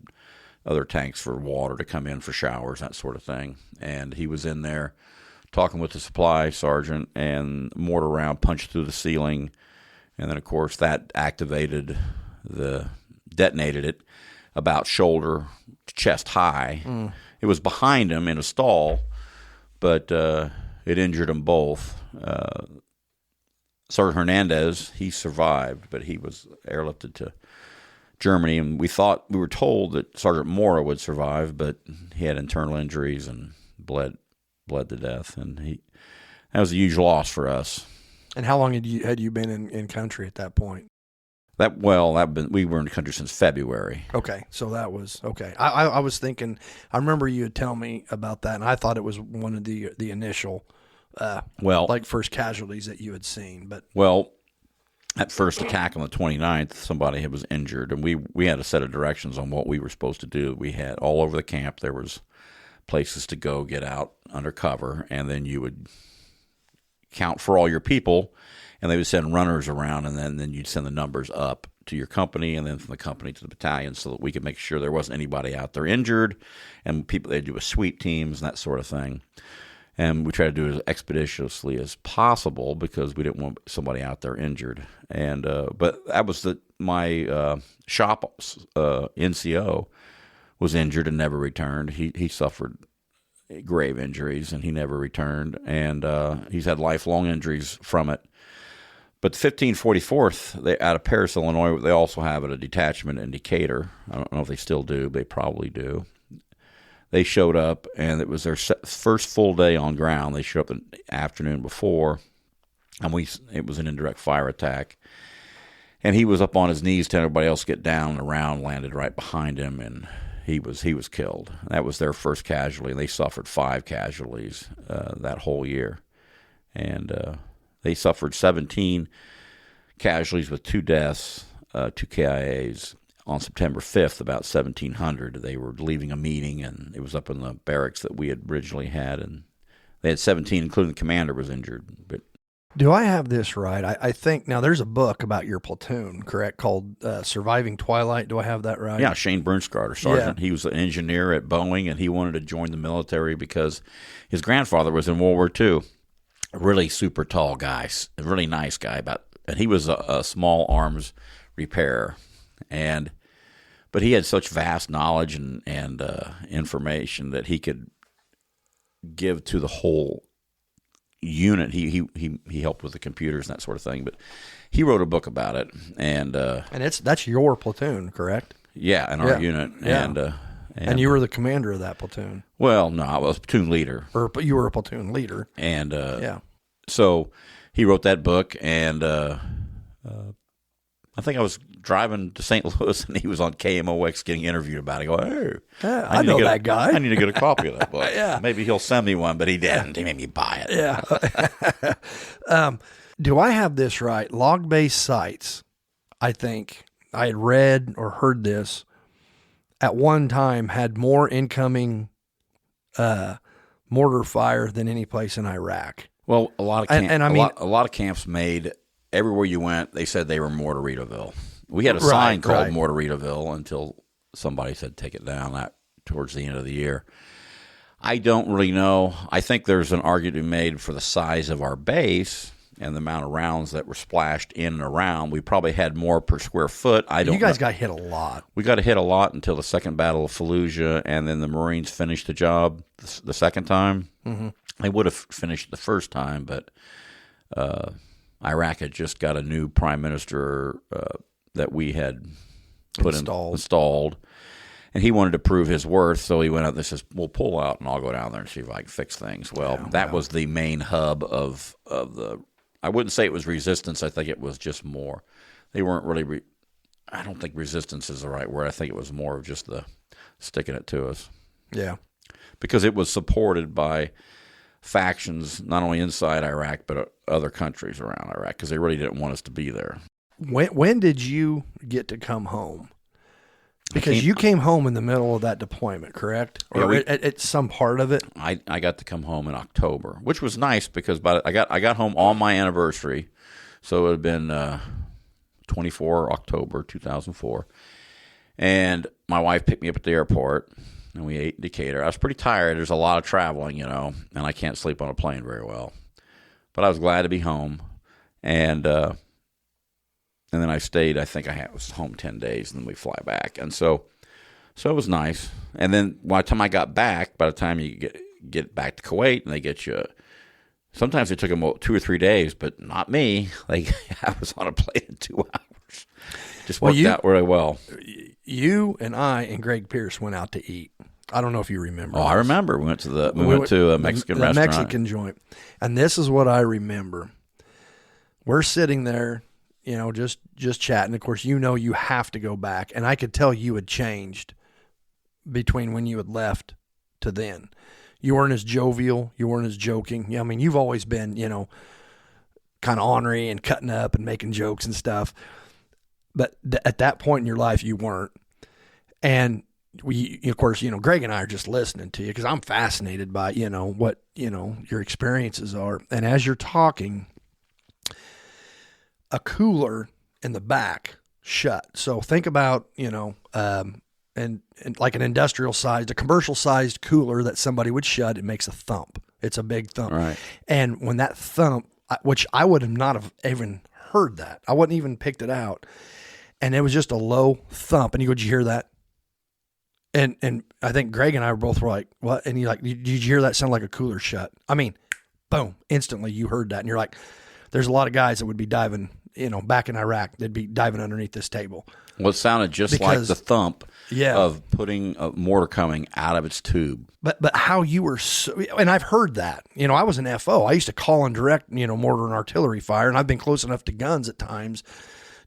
[SPEAKER 2] other tanks for water to come in for showers, that sort of thing. And he was in there talking with the supply sergeant, and mortar round punched through the ceiling, and then of course that detonated it about shoulder to chest high. It was behind him in a stall, but it injured them both. Sergeant Hernandez, he survived, but he was airlifted to Germany, and we were told that Sergeant Mora would survive, but he had internal injuries and bled to death, and that was a huge loss for us. And
[SPEAKER 1] how long had you been in country at that point?
[SPEAKER 2] We were in the country since February.
[SPEAKER 1] Okay, so that was okay. I was thinking, I remember you would tell me about that, and I thought it was one of the initial, first casualties that you had seen. But
[SPEAKER 2] that first attack on the 29th, somebody was injured, and we had a set of directions on what we were supposed to do. We had all over the camp, there was places to go get out under cover, and then you would count for all your people, and they would send runners around, and then you'd send the numbers up to your company, and then from the company to the battalion, so that we could make sure there wasn't anybody out there injured, and they'd do a sweep teams and that sort of thing. And we tried to do it as expeditiously as possible because we didn't want somebody out there injured. And but that was my shop NCO was injured and never returned. He suffered grave injuries and he never returned. And he's had lifelong injuries from it. But the 1544th, out of Paris, Illinois, they also have a detachment in Decatur. I don't know if they still do, but they probably do. They showed up, and it was their first full day on ground. They showed up the afternoon before, and it was an indirect fire attack. And he was up on his knees telling everybody else to get down, and the round landed right behind him, and he was killed. That was their first casualty, and they suffered 5 casualties that whole year. And they suffered 17 casualties with 2 deaths, 2 KIAs. On September 5th, about 1,700, they were leaving a meeting, and it was up in the barracks that we had originally had, and they had 17, including the commander was injured. But
[SPEAKER 1] do I have this right? I think, now there's a book about your platoon, correct, called Surviving Twilight. Do I have that right?
[SPEAKER 2] Yeah, Shane Brunskart, sergeant. Yeah. He was an engineer at Boeing, and he wanted to join the military because his grandfather was in World War II. A really super tall guy, a really nice guy, and he was a small arms repairer. But he had such vast knowledge and information that he could give to the whole unit. He helped with the computers and that sort of thing. But he wrote a book about it, and
[SPEAKER 1] that's your platoon, correct?
[SPEAKER 2] Yeah, in our unit.
[SPEAKER 1] Yeah. And you were the commander of that platoon.
[SPEAKER 2] Well, no, I was platoon leader.
[SPEAKER 1] But you were a platoon leader.
[SPEAKER 2] And so he wrote that book, and I think I was driving to St. Louis, and he was on KMOX getting interviewed about it. I go,
[SPEAKER 1] I know that guy.
[SPEAKER 2] I need to get a copy of that book.
[SPEAKER 1] Yeah.
[SPEAKER 2] Maybe he'll send me one, but he didn't. He made me buy it.
[SPEAKER 1] Yeah. Do I have this right? Log-based sites, I think I had read or heard this, at one time had more incoming mortar fire than any place in Iraq.
[SPEAKER 2] Well, a lot of
[SPEAKER 1] And
[SPEAKER 2] a lot of camps made everywhere you went. They said they were Mortaritaville. We had a sign called Mortaritaville until somebody said take it down towards the end of the year. I don't really know. I think there's an argument made for the size of our base and the amount of rounds that were splashed in and around. We probably had more per square foot.
[SPEAKER 1] You guys got hit a lot.
[SPEAKER 2] We got hit a lot until the second Battle of Fallujah, and then the Marines finished the job the second time.
[SPEAKER 1] Mm-hmm.
[SPEAKER 2] They would have finished the first time, but Iraq had just got a new prime minister that we had installed. And he wanted to prove his worth, so he went out and says, "We'll pull out, and I'll go down there and see if I can fix things." Well, that was the main hub of the. I wouldn't say it was resistance. I think it was just more. They weren't really. I don't think resistance is the right word. I think it was more of just the sticking it to us.
[SPEAKER 1] Yeah,
[SPEAKER 2] because it was supported by factions not only inside Iraq but other countries around Iraq because they really didn't want us to be there.
[SPEAKER 1] When did you get to come home? Because you came home in the middle of that deployment, correct? Or at some part of it?
[SPEAKER 2] I got to come home in October, which was nice because I got home on my anniversary, so it had been 24 October 2004, and my wife picked me up at the airport, and we ate in Decatur. I was pretty tired. There's a lot of traveling, and I can't sleep on a plane very well, but I was glad to be home, and then I stayed. I think I was home 10 days, and then we fly back. And so it was nice. And then by the time I got back, by the time you get back to Kuwait, and they get you, sometimes it took them 2 or 3 days, but not me. Like I was on a plane in 2 hours. Just worked out really well.
[SPEAKER 1] You and I and Greg Pierce went out to eat. I don't know if you remember.
[SPEAKER 2] Oh, I remember. We went to a Mexican restaurant.
[SPEAKER 1] The Mexican joint. And this is what I remember. We're sitting there, just chatting. Of course, you have to go back. And I could tell you had changed between when you had left to then. You weren't as jovial. You weren't as joking. I mean, you've always been, kind of ornery and cutting up and making jokes and stuff. But at that point in your life, you weren't. And of course, Greg and I are just listening to you because I'm fascinated by, what, your experiences are. And as you're talking, a cooler in the back shut. So think about, and like an industrial sized, a commercial sized cooler that somebody would shut, it makes a thump. It's a big thump.
[SPEAKER 2] Right.
[SPEAKER 1] And when that thump, which I would have not have even heard that, I wouldn't even picked it out. And it was just a low thump. And you go, did you hear that? And I think Greg and I were both like, what? And you're like, did you hear that sound like a cooler shut? I mean, boom, instantly you heard that. And you're like, there's a lot of guys that would be diving, back in Iraq, they'd be diving underneath this table.
[SPEAKER 2] Well, it sounded just like the thump of putting a mortar coming out of its tube.
[SPEAKER 1] But how you were and I've heard that. I was an FO. I used to call and direct, mortar and artillery fire, and I've been close enough to guns at times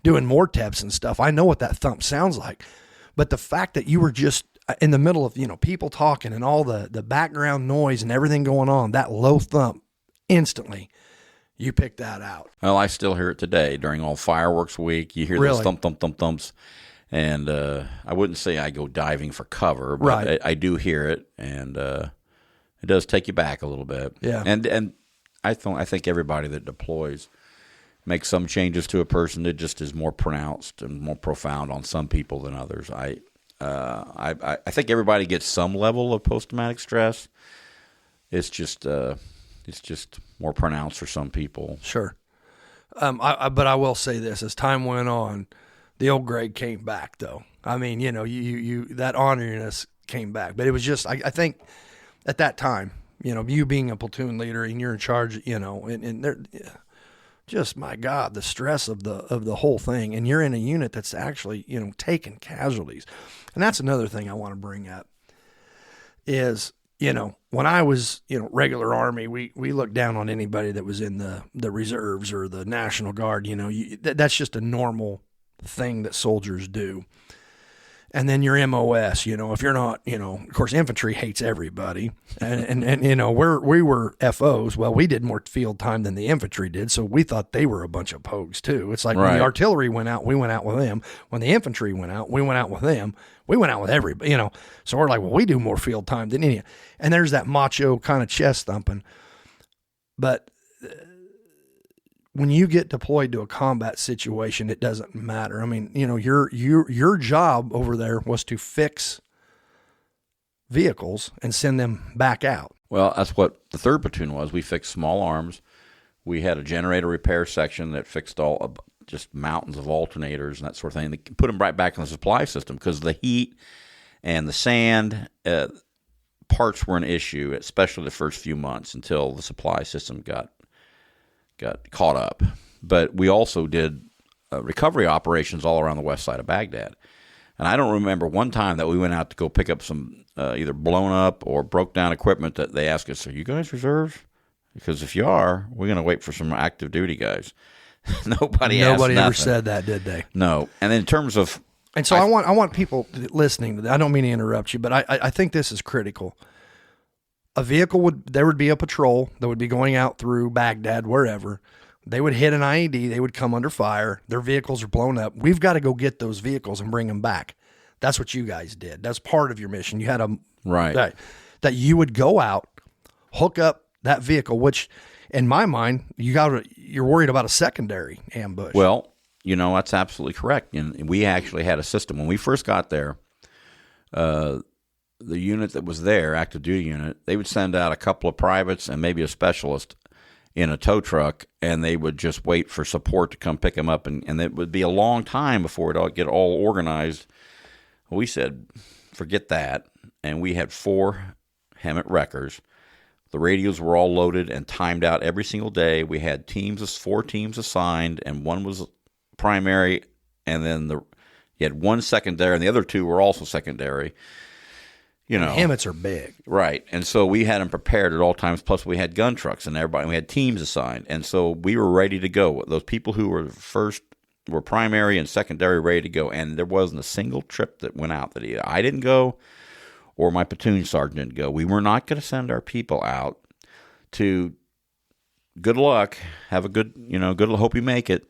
[SPEAKER 1] doing morteps and stuff. I know what that thump sounds like. But the fact that you were just in the middle of, people talking and all the background noise and everything going on, that low thump, instantly, you picked that out.
[SPEAKER 2] Well, I still hear it today during all fireworks week. You hear those thump, thump, thump, thumps. And I wouldn't say I go diving for cover, but I do hear it, and it does take you back a little bit.
[SPEAKER 1] Yeah.
[SPEAKER 2] And I think everybody that deploys makes some changes to a person that just is more pronounced and more profound on some people than others. I think everybody gets some level of post-traumatic stress. It's just more pronounced for some people.
[SPEAKER 1] Sure. But I will say this: as time went on, the old Greg came back, though. I mean, you that honoriness came back. But it was just, I think, at that time, you being a platoon leader and you're in charge, and they're just, my God, the stress of the whole thing, and you're in a unit that's actually, taking casualties, and that's another thing I want to bring up is. When I was, regular Army, we looked down on anybody that was in the reserves or the National Guard. That's just a normal thing that soldiers do. and then your MOS, if you're not, of course, infantry hates everybody. And we were FOs. Well, we did more field time than the infantry did. So we thought they were a bunch of pogues too. It's like when the artillery went out, we went out with them. When the infantry went out, we went out with them. We went out with everybody, So we're like, well, we do more field time than any. And there's that macho kind of chest thumping. But when you get deployed to a combat situation, it doesn't matter. I mean, your job over there was to fix vehicles and send them back out.
[SPEAKER 2] Well, that's what the 3rd platoon was. We fixed small arms. We had a generator repair section that fixed all just mountains of alternators and that sort of thing. They put them right back in the supply system because the heat and the sand parts were an issue, especially the first few months until the supply system got caught up. But we also did recovery operations all around the west side of Baghdad. And I don't remember one time that we went out to go pick up some either blown up or broke down equipment that they asked us, are you guys reserves? Because if you are, we're going to wait for some active duty guys. Nobody
[SPEAKER 1] ever said that, did they?
[SPEAKER 2] No. And in terms of...
[SPEAKER 1] And so I want people listening to that. I don't mean to interrupt you, but I think this is critical. A vehicle there would be a patrol that would be going out through Baghdad, wherever. They would hit an IED. They would come under fire. Their vehicles are blown up. We've got to go get those vehicles and bring them back. That's what you guys did. That's part of your mission. You had that you would go out, hook up that vehicle, which in my mind, you're worried about a secondary ambush.
[SPEAKER 2] Well, that's absolutely correct. And we actually had a system. When we first got there, the unit that was there, active duty unit, they would send out a couple of privates and maybe a specialist in a tow truck, and they would just wait for support to come pick them up. And it would be a long time before it all get all organized. We said, forget that. And we had 4 Hemet wreckers. The radios were all loaded and timed out every single day. We had 4 teams assigned, and one was primary, and then you had 1 secondary, and the other 2 were also secondary.
[SPEAKER 1] Hemets are big.
[SPEAKER 2] Right. And so we had them prepared at all times, plus we had gun trucks and everybody. We had teams assigned. And so we were ready to go. Those people who were were primary and secondary ready to go. And there wasn't a single trip that went out that either I didn't go or my platoon sergeant didn't go. We were not going to send our people out to good luck, have a good hope you make it,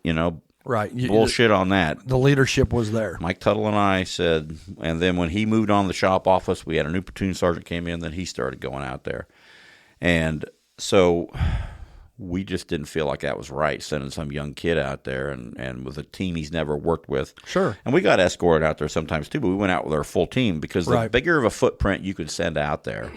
[SPEAKER 1] Right.
[SPEAKER 2] Bullshit on that.
[SPEAKER 1] The leadership was there.
[SPEAKER 2] Mike Tuttle and I said, and then when he moved on to the shop office, we had a new platoon sergeant came in, then he started going out there. And so we just didn't feel like that was right, sending some young kid out there and with a team he's never worked with.
[SPEAKER 1] Sure.
[SPEAKER 2] And we got escorted out there sometimes too, but we went out with our full team because the bigger of a footprint you could send out there,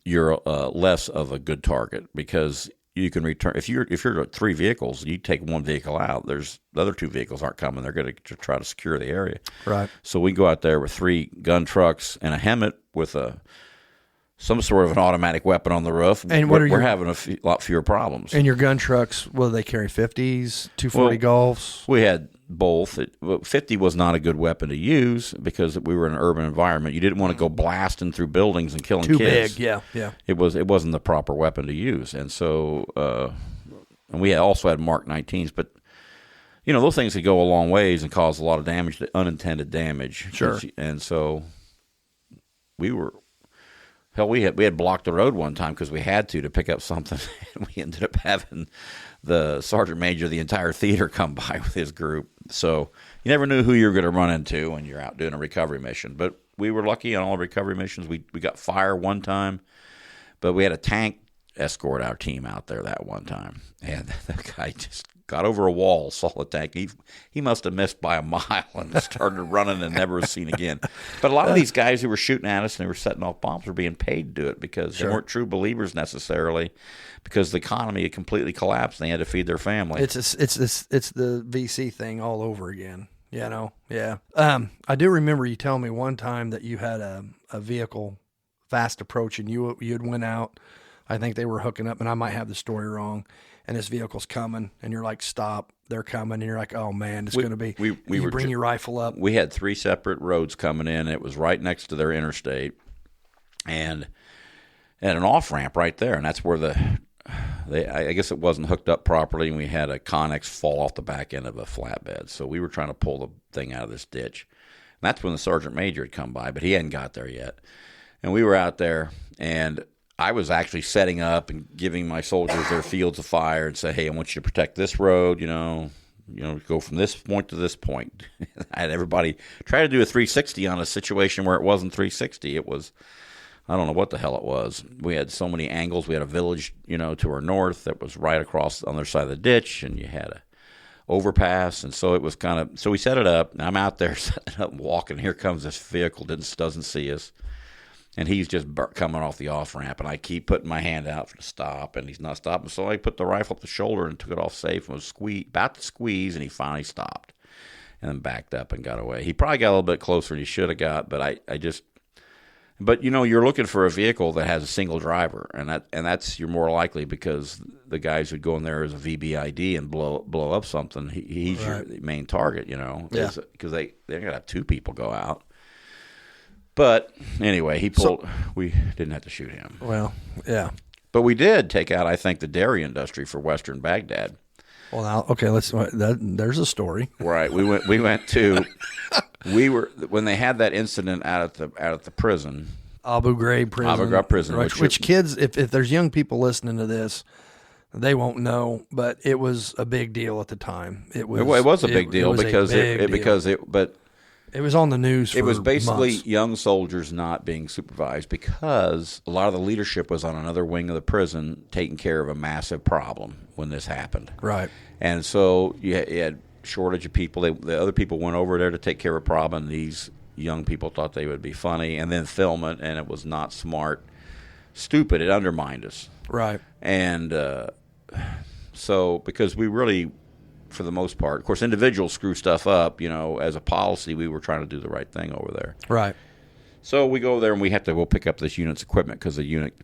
[SPEAKER 2] you're less of a good target because you can return if you're at 3 vehicles, you take 1 vehicle out. The other 2 vehicles aren't coming. They're going to try to secure the area.
[SPEAKER 1] Right.
[SPEAKER 2] So we go out there with 3 gun trucks and a Hemet with some sort of an automatic weapon on the roof. And we're having a lot fewer problems.
[SPEAKER 1] And your gun trucks, will they carry 50s, 240 Golfs?
[SPEAKER 2] We had both. 50 was not a good weapon to use because we were in an urban environment. You didn't want to go blasting through buildings and killing kids.
[SPEAKER 1] Too big, yeah.
[SPEAKER 2] It wasn't the proper weapon to use, and so and we also had Mark 19s, but those things could go a long ways and cause a lot of damage, unintended damage.
[SPEAKER 1] Sure.
[SPEAKER 2] And so we had blocked the road one time because we had to pick up something, and we ended up having the sergeant major of the entire theater come by with his group. So you never knew who you were going to run into when you're out doing a recovery mission. But we were lucky on all recovery missions. We got fire one time, but we had a tank escort our team out there that one time. And the guy just got over a wall, saw the tank. He must have missed by a mile and started running and never was seen again. But a lot of these guys who were shooting at us and they were setting off bombs were being paid to do it because they weren't true believers necessarily, because the economy had completely collapsed and they had to feed their family.
[SPEAKER 1] It's the VC thing all over again. Yeah. I do remember you telling me one time that you had a vehicle fast approaching. You'd went out. I think they were hooking up, and I might have the story wrong. And this vehicle's coming, and you're like, stop, they're coming. And you're like, oh, man, it's going to be, you bring your rifle up.
[SPEAKER 2] We had 3 separate roads coming in. It was right next to their interstate and an off-ramp right there. And that's where I guess it wasn't hooked up properly, and we had a Connex fall off the back end of a flatbed. So we were trying to pull the thing out of this ditch. That's when the sergeant major had come by, but he hadn't got there yet. And we were out there, and I was actually setting up and giving my soldiers their fields of fire and say, hey, I want you to protect this road, go from this point to this point. I had everybody try to do a 360 on a situation where it wasn't 360. It was, I don't know what the hell it was. We had so many angles. We had a village, to our north that was right across on the other side of the ditch, and you had a overpass, and so it was so we set it up, and I'm out there setting up and walking. Here comes this vehicle, doesn't see us, and he's just coming off the off-ramp, and I keep putting my hand out to stop, and he's not stopping, so I put the rifle up the shoulder and took it off safe and was about to squeeze, and he finally stopped and then backed up and got away. He probably got a little bit closer than he should have got, but But you're looking for a vehicle that has a single driver, and that's you're more likely, because the guys who'd go in there as a VBID and blow up something, he's your main target, because they're gonna have two people go out. But anyway, we didn't have to shoot him.
[SPEAKER 1] Well, yeah, but
[SPEAKER 2] we did take out, I think, the dairy industry for Western Baghdad.
[SPEAKER 1] Well, now, okay, there's a story.
[SPEAKER 2] Right, we went when they had that incident out at the prison,
[SPEAKER 1] Abu Ghraib prison. Which kids, if there's young people listening to this, they won't know, but it was a big deal at the time. It was
[SPEAKER 2] a big deal because
[SPEAKER 1] it was on the news for
[SPEAKER 2] It was basically
[SPEAKER 1] months.
[SPEAKER 2] Young soldiers not being supervised, because a lot of the leadership was on another wing of the prison taking care of a massive problem when this happened.
[SPEAKER 1] Right.
[SPEAKER 2] And so you had shortage of people. The other people went over there to take care of a problem, and these young people thought they would be funny and then film it, and it was not smart. Stupid. It undermined us.
[SPEAKER 1] Right.
[SPEAKER 2] And so because we really, for the most part, of course, individuals screw stuff up. As a policy, we were trying to do the right thing over there.
[SPEAKER 1] Right.
[SPEAKER 2] So we go there, and we have to go pick up this unit's equipment, because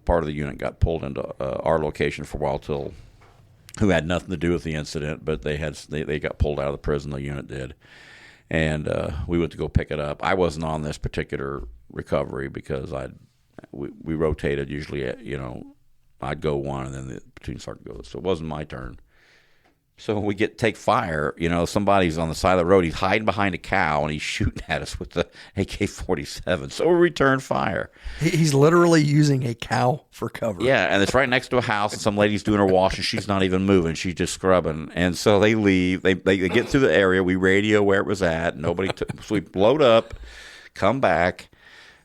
[SPEAKER 2] part of the unit got pulled into our location for a while, who had nothing to do with the incident, but they got pulled out of the prison. The unit did, and we went to go pick it up. I wasn't on this particular recovery because we rotated. Usually, I'd go one, and then the platoon sergeant goes. So it wasn't my turn. So we take fire. Somebody's on the side of the road. He's hiding behind a cow, and he's shooting at us with the AK-47. So we return fire.
[SPEAKER 1] He's literally using a cow for cover.
[SPEAKER 2] Yeah, and it's right next to a house, and some lady's doing her wash, and she's not even moving. She's just scrubbing. And so they leave. They get through the area. We radio where it was at. So we load up, come back,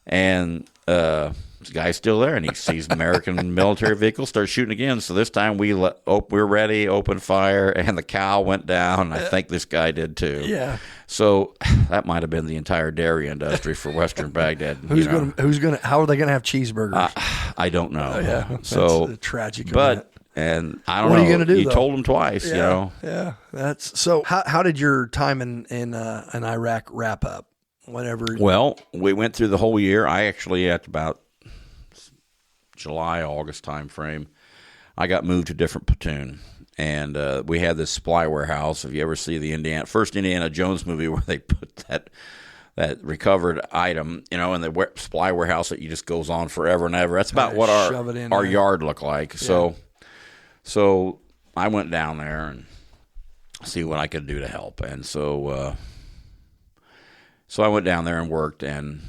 [SPEAKER 2] and the guy's still there, and he sees American military vehicles, starts shooting again. So this time we're ready, open fire, and the cow went down, and I think this guy did too.
[SPEAKER 1] Yeah.
[SPEAKER 2] So that might have been the entire dairy industry for Western Baghdad.
[SPEAKER 1] How are they gonna have cheeseburgers?
[SPEAKER 2] I don't know.
[SPEAKER 1] Yeah.
[SPEAKER 2] So
[SPEAKER 1] that's a tragic.
[SPEAKER 2] And I don't know.
[SPEAKER 1] What are you gonna do?
[SPEAKER 2] You told them twice.
[SPEAKER 1] Yeah. Yeah. That's so. How did your time in Iraq wrap up? Whatever.
[SPEAKER 2] Well, we went through the whole year. I actually, at about July, August time frame, I got moved to a different platoon, and we had this supply warehouse. If you ever see the first Indiana Jones movie, where they put that recovered item, in the supply warehouse that just goes on forever and ever. That's about what our yard looked like. Yeah. So I went down there and see what I could do to help, and so I went down there and worked, and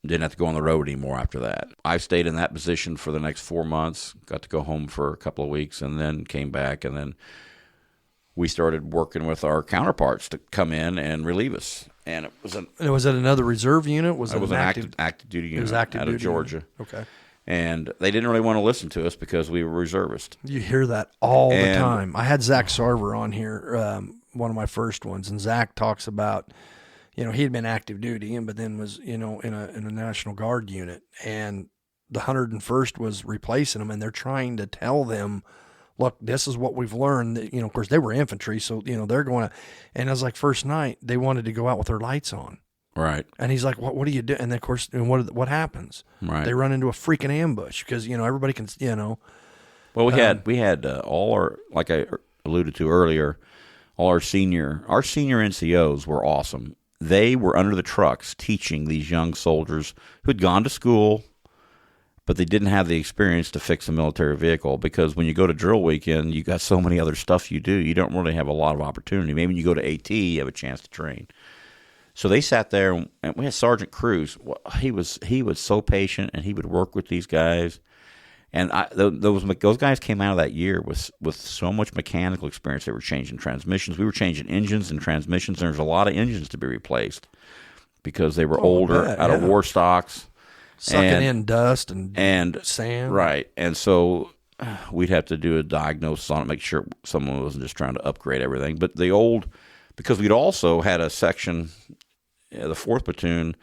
[SPEAKER 2] didn't have to go on the road anymore after that. I stayed in that position for the next 4 months, got to go home for a couple of weeks, and then came back, and then we started working with our counterparts to come in and relieve us. And it was
[SPEAKER 1] was it another reserve unit? Was it
[SPEAKER 2] an active duty unit? It was active out of Georgia.
[SPEAKER 1] Unit. Okay.
[SPEAKER 2] And they didn't really want to listen to us because we were reservists.
[SPEAKER 1] You hear that all the time. I had Zach Sarver on here, one of my first ones, and Zach talks about, he had been active duty, but then was, in a National Guard unit, and the 101st was replacing them, and they're trying to tell them, look, this is what we've learned. Of course, they were infantry, so, they're going to, and it was like first night, they wanted to go out with their lights on.
[SPEAKER 2] Right.
[SPEAKER 1] And he's like, what do you do? And then, of course, what happens?
[SPEAKER 2] Right.
[SPEAKER 1] They run into a freaking ambush because, everybody can,
[SPEAKER 2] Well, we had all our, like I alluded to earlier, all our senior NCOs were awesome. They were under the trucks teaching these young soldiers who'd gone to school, but they didn't have the experience to fix a military vehicle, because when you go to drill weekend, you got so many other stuff you do. You don't really have a lot of opportunity. Maybe when you go to AT, you have a chance to train. So they sat there, and we had Sergeant Cruz. He was so patient, and he would work with these guys. And those guys came out of that year with so much mechanical experience. They were changing transmissions. We were changing engines and transmissions, and there's a lot of engines to be replaced because they were older, out of war stocks.
[SPEAKER 1] Sucking in dust and sand.
[SPEAKER 2] Right. And so we'd have to do a diagnosis on it, make sure someone wasn't just trying to upgrade everything. But because we'd also had a section, the 4th Platoon,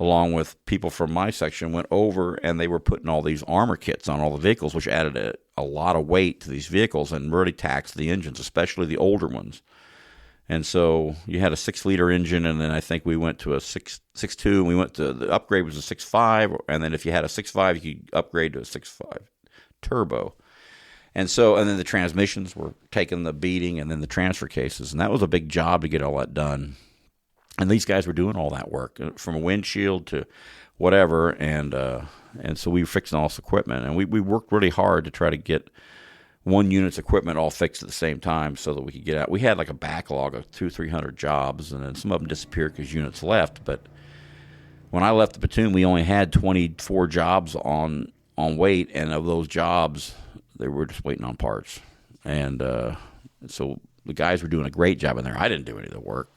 [SPEAKER 2] along with people from my section, went over and they were putting all these armor kits on all the vehicles, which added a lot of weight to these vehicles and really taxed the engines, especially the older ones. And so you had a 6-liter engine, and then I think we went to a 6.2, and we went to the upgrade was a 6.5, and then if you had a 6.5, you could upgrade to a 6.5 turbo. And then the transmissions were taking the beating, and then the transfer cases, and that was a big job to get all that done. And these guys were doing all that work, from a windshield to whatever, and so we were fixing all this equipment, and we worked really hard to try to get one unit's equipment all fixed at the same time so that we could get out. We had like a backlog of 200-300 jobs, and then some of them disappeared because units left. But when I left the platoon, we only had 24 jobs on weight, and of those jobs, they were just waiting on parts. And so the guys were doing a great job in there. I didn't do any of the work.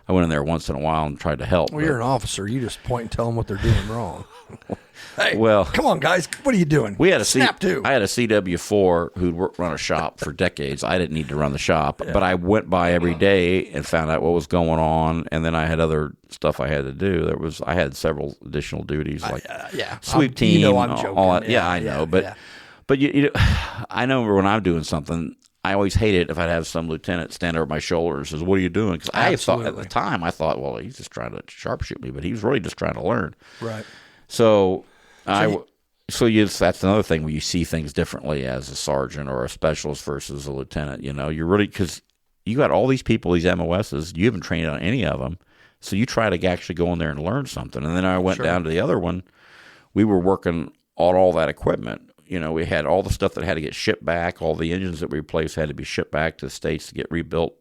[SPEAKER 2] I went in there once in a while and tried to help.
[SPEAKER 1] Well, you're an officer. You just point and tell them what they're doing wrong. Hey,
[SPEAKER 2] well,
[SPEAKER 1] come on, guys. What are you doing?
[SPEAKER 2] I had a CW4 who'd run a shop for decades. I didn't need to run the shop, but I went by every day and found out what was going on, and then I had other stuff I had to do. I had several additional duties, like sweep team.
[SPEAKER 1] You know I'm joking.
[SPEAKER 2] All that. I know, but you know, I know when I'm doing something, I always hate it if I'd have some lieutenant stand over my shoulder and says, "What are you doing?" Because I thought at the time, well, he's just trying to sharpshoot me, but he was really just trying to learn.
[SPEAKER 1] Right.
[SPEAKER 2] So that's another thing where you see things differently as a sergeant or a specialist versus a lieutenant. You know, you're really, because you got all these people, these MOSs, you haven't trained on any of them, so you try to actually go in there and learn something. And then I went down to the other one. We were working on all that equipment. You know, we had all the stuff that had to get shipped back. All the engines that we replaced had to be shipped back to the States to get rebuilt.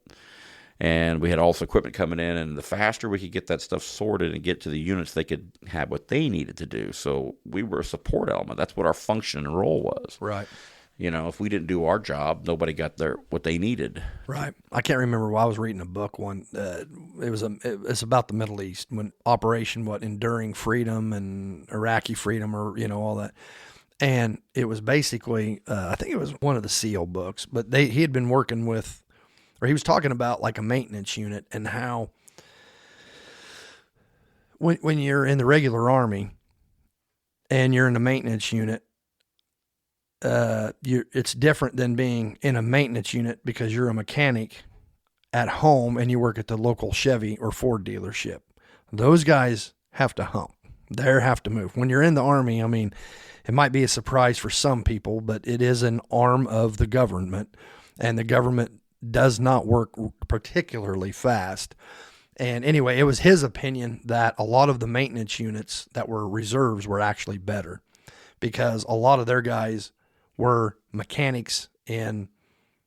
[SPEAKER 2] And we had all this equipment coming in, and the faster we could get that stuff sorted and get to the units, they could have what they needed to do. So we were a support element. That's what our function and role was.
[SPEAKER 1] Right.
[SPEAKER 2] You know, if we didn't do our job, nobody got what they needed.
[SPEAKER 1] Right. I can't remember why I was reading a book one. It's about the Middle East, when Operation Enduring Freedom and Iraqi Freedom, or all that. And it was basically, I think it was one of the SEAL books, but he had been working with, or he was talking about like a maintenance unit, and how when you're in the regular Army and you're in a maintenance unit, it's different than being in a maintenance unit, because you're a mechanic at home and you work at the local Chevy or Ford dealership. Those guys have to hump. They have to move. When you're in the Army, I mean, it might be a surprise for some people, but it is an arm of the government, and the government does not work particularly fast. And anyway, it was his opinion that a lot of the maintenance units that were reserves were actually better, because a lot of their guys were mechanics in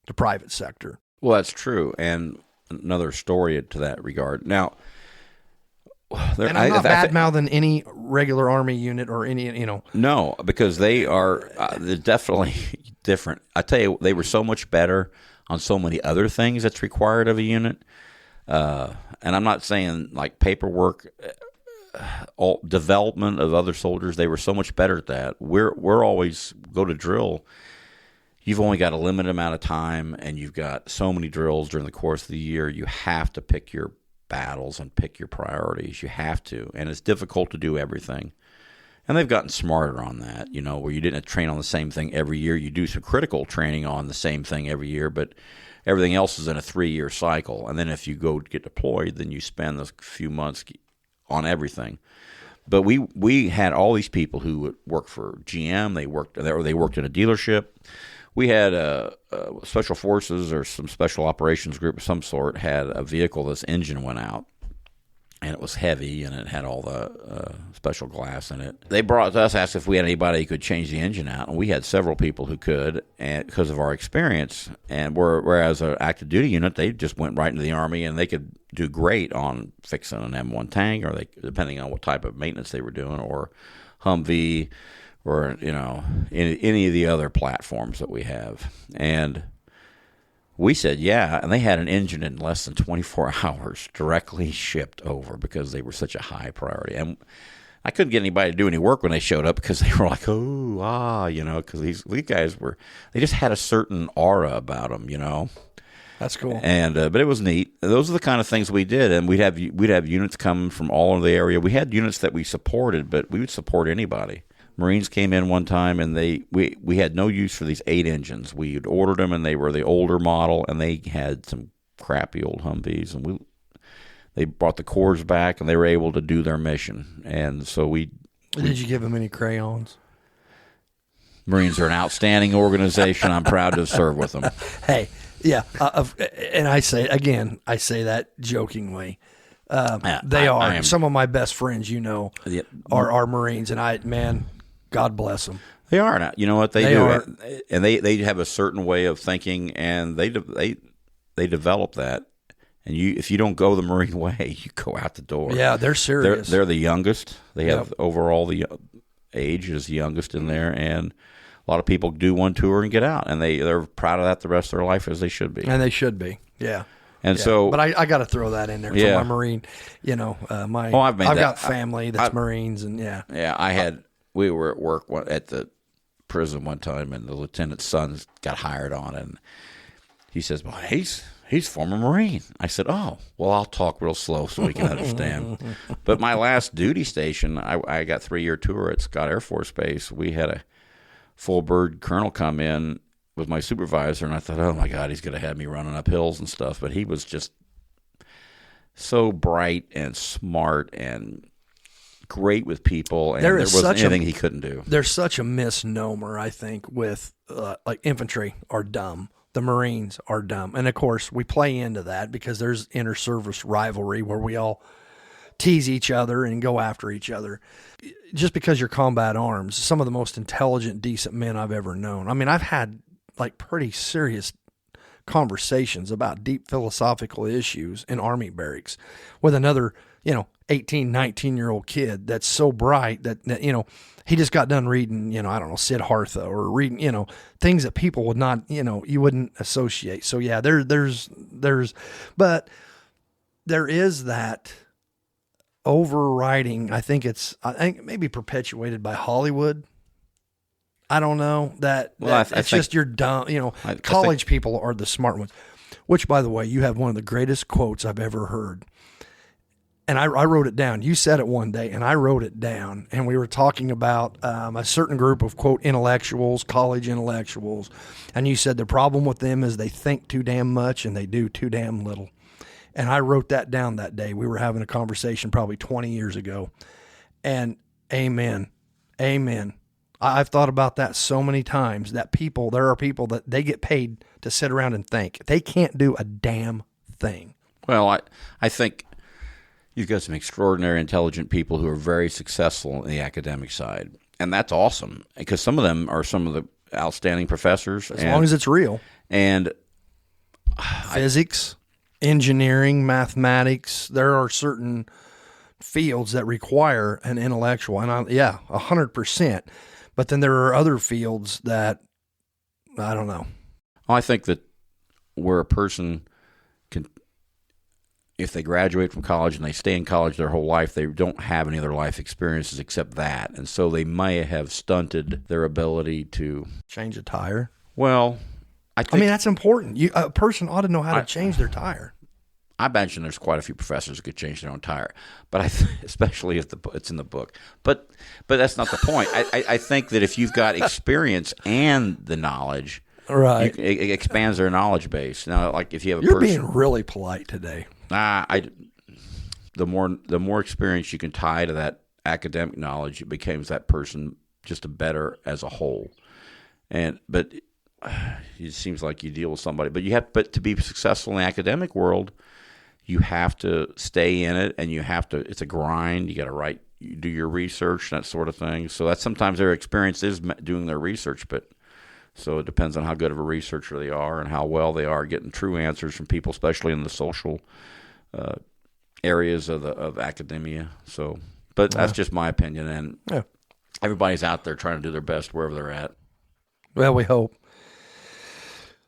[SPEAKER 1] the private sector.
[SPEAKER 2] Well, that's true. And another story to that regard. Now,
[SPEAKER 1] and I'm not bad-mouthing any regular Army unit or any,
[SPEAKER 2] No, because they are they're definitely different. I tell you, they were so much better on so many other things that's required of a unit. And I'm not saying like paperwork, all development of other soldiers. They were so much better at that. We're always go to drill. You've only got a limited amount of time, and you've got so many drills during the course of the year. You have to pick your battles and pick your priorities. You have to, and it's difficult to do everything. And they've gotten smarter on that, where you didn't train on the same thing every year. You do some critical training on the same thing every year, but everything else is in a 3-year cycle. And then if you go get deployed, then you spend those few months on everything. But we had all these people who would work for GM. They worked in a dealership. We had special forces or some special operations group of some sort had a vehicle. This engine went out, and it was heavy, and it had all the special glass in it. They brought us, asked if we had anybody who could change the engine out, and we had several people who could, and because of our experience. And whereas an active duty unit, they just went right into the Army, and they could do great on fixing an M1 tank, or they, depending on what type of maintenance they were doing, or Humvee, or any of the other platforms that we have. And we said, yeah, and they had an engine in less than 24 hours directly shipped over because they were such a high priority. And I couldn't get anybody to do any work when they showed up because they were like, because these guys they just had a certain aura about them,
[SPEAKER 1] That's cool.
[SPEAKER 2] And but it was neat. Those are the kind of things we did, and we'd have units come from all over the area. We had units that we supported, but we would support anybody. Marines came in one time, and we had no use for these 8 engines. We had ordered them, and they were the older model, and they had some crappy old Humvees, and they brought the cores back, and they were able to do their mission. And so
[SPEAKER 1] Did you give them any crayons?
[SPEAKER 2] Marines are an outstanding organization. I'm proud to serve with them.
[SPEAKER 1] Hey, yeah, and I say that jokingly. They are some of my best friends, are Marines, and God bless them.
[SPEAKER 2] They are. Now, you know what they do,
[SPEAKER 1] are.
[SPEAKER 2] And they have a certain way of thinking, and they develop that. And if you don't go the Marine way, you go out the door.
[SPEAKER 1] Yeah, they're serious.
[SPEAKER 2] They're the youngest. They have overall the age is the youngest in there, and a lot of people do one tour and get out, and they're proud of that the rest of their life, as they should be.
[SPEAKER 1] And they should be. Yeah.
[SPEAKER 2] And so,
[SPEAKER 1] but I got to throw that in there for my Marine. I've got family that's Marines, and
[SPEAKER 2] we were at work at the prison one time, and the lieutenant's son got hired on, and he says, "Well, he's former Marine." I said, "Oh, well, I'll talk real slow so we can understand." But my last duty station, I got 3-year tour at Scott Air Force Base. We had a full bird colonel come in with my supervisor, and I thought, oh my God, he's going to have me running up hills and stuff. But he was just so bright and smart and great with people, and there wasn't anything he couldn't do.
[SPEAKER 1] There's such a misnomer, I think, with like infantry are dumb. The Marines are dumb. And of course, we play into that because there's inter-service rivalry where we all tease each other and go after each other. Just because you're combat arms, some of the most intelligent, decent men I've ever known. I mean, I've had like pretty serious conversations about deep philosophical issues in Army barracks with another, 18, 19-year-old kid that's so bright that he just got done reading, Siddhartha, or reading, things that people would not, you wouldn't associate. So yeah, but there is that overriding. I think maybe perpetuated by Hollywood. I don't know it's just you're dumb. College people are the smart ones, which, by the way, you have one of the greatest quotes I've ever heard. And I wrote it down. You said it one day, and I wrote it down. And we were talking about a certain group of, quote, intellectuals, college intellectuals. And you said the problem with them is they think too damn much and they do too damn little. And I wrote that down that day. We were having a conversation probably 20 years ago. And amen. Amen. I've thought about that so many times, that there are people that they get paid to sit around and think. They can't do a damn thing.
[SPEAKER 2] Well, I think you've got some extraordinary, intelligent people who are very successful in the academic side. And that's awesome, because some of them are some of the outstanding professors.
[SPEAKER 1] As long as it's real.
[SPEAKER 2] And
[SPEAKER 1] physics, engineering, mathematics, there are certain fields that require an intellectual. And 100%. But then there are other fields that, I don't know.
[SPEAKER 2] I think that where a person can, if they graduate from college and they stay in college their whole life, they don't have any other life experiences except that. And so they may have stunted their ability to
[SPEAKER 1] change a tire.
[SPEAKER 2] Well, I mean,
[SPEAKER 1] that's important. A person ought to know how to change their tire.
[SPEAKER 2] I imagine there's quite a few professors who could change their own tire, but especially if it's in the book. But that's not the point. I think that if you've got experience and the knowledge,
[SPEAKER 1] right,
[SPEAKER 2] it expands their knowledge base. Now, like if you have
[SPEAKER 1] You're being really polite today.
[SPEAKER 2] The more experience you can tie to that academic knowledge, it becomes that person just a better as a whole. But it seems like you deal with somebody, but to be successful in the academic world, you have to stay in it, and it's a grind. You got to you do your research, that sort of thing. So that's sometimes their experience is doing their research, but so it depends on how good of a researcher they are and how well they are getting true answers from people, especially in the social areas of academia. So, but that's just my opinion, and everybody's out there trying to do their best wherever they're at.
[SPEAKER 1] Well, we hope.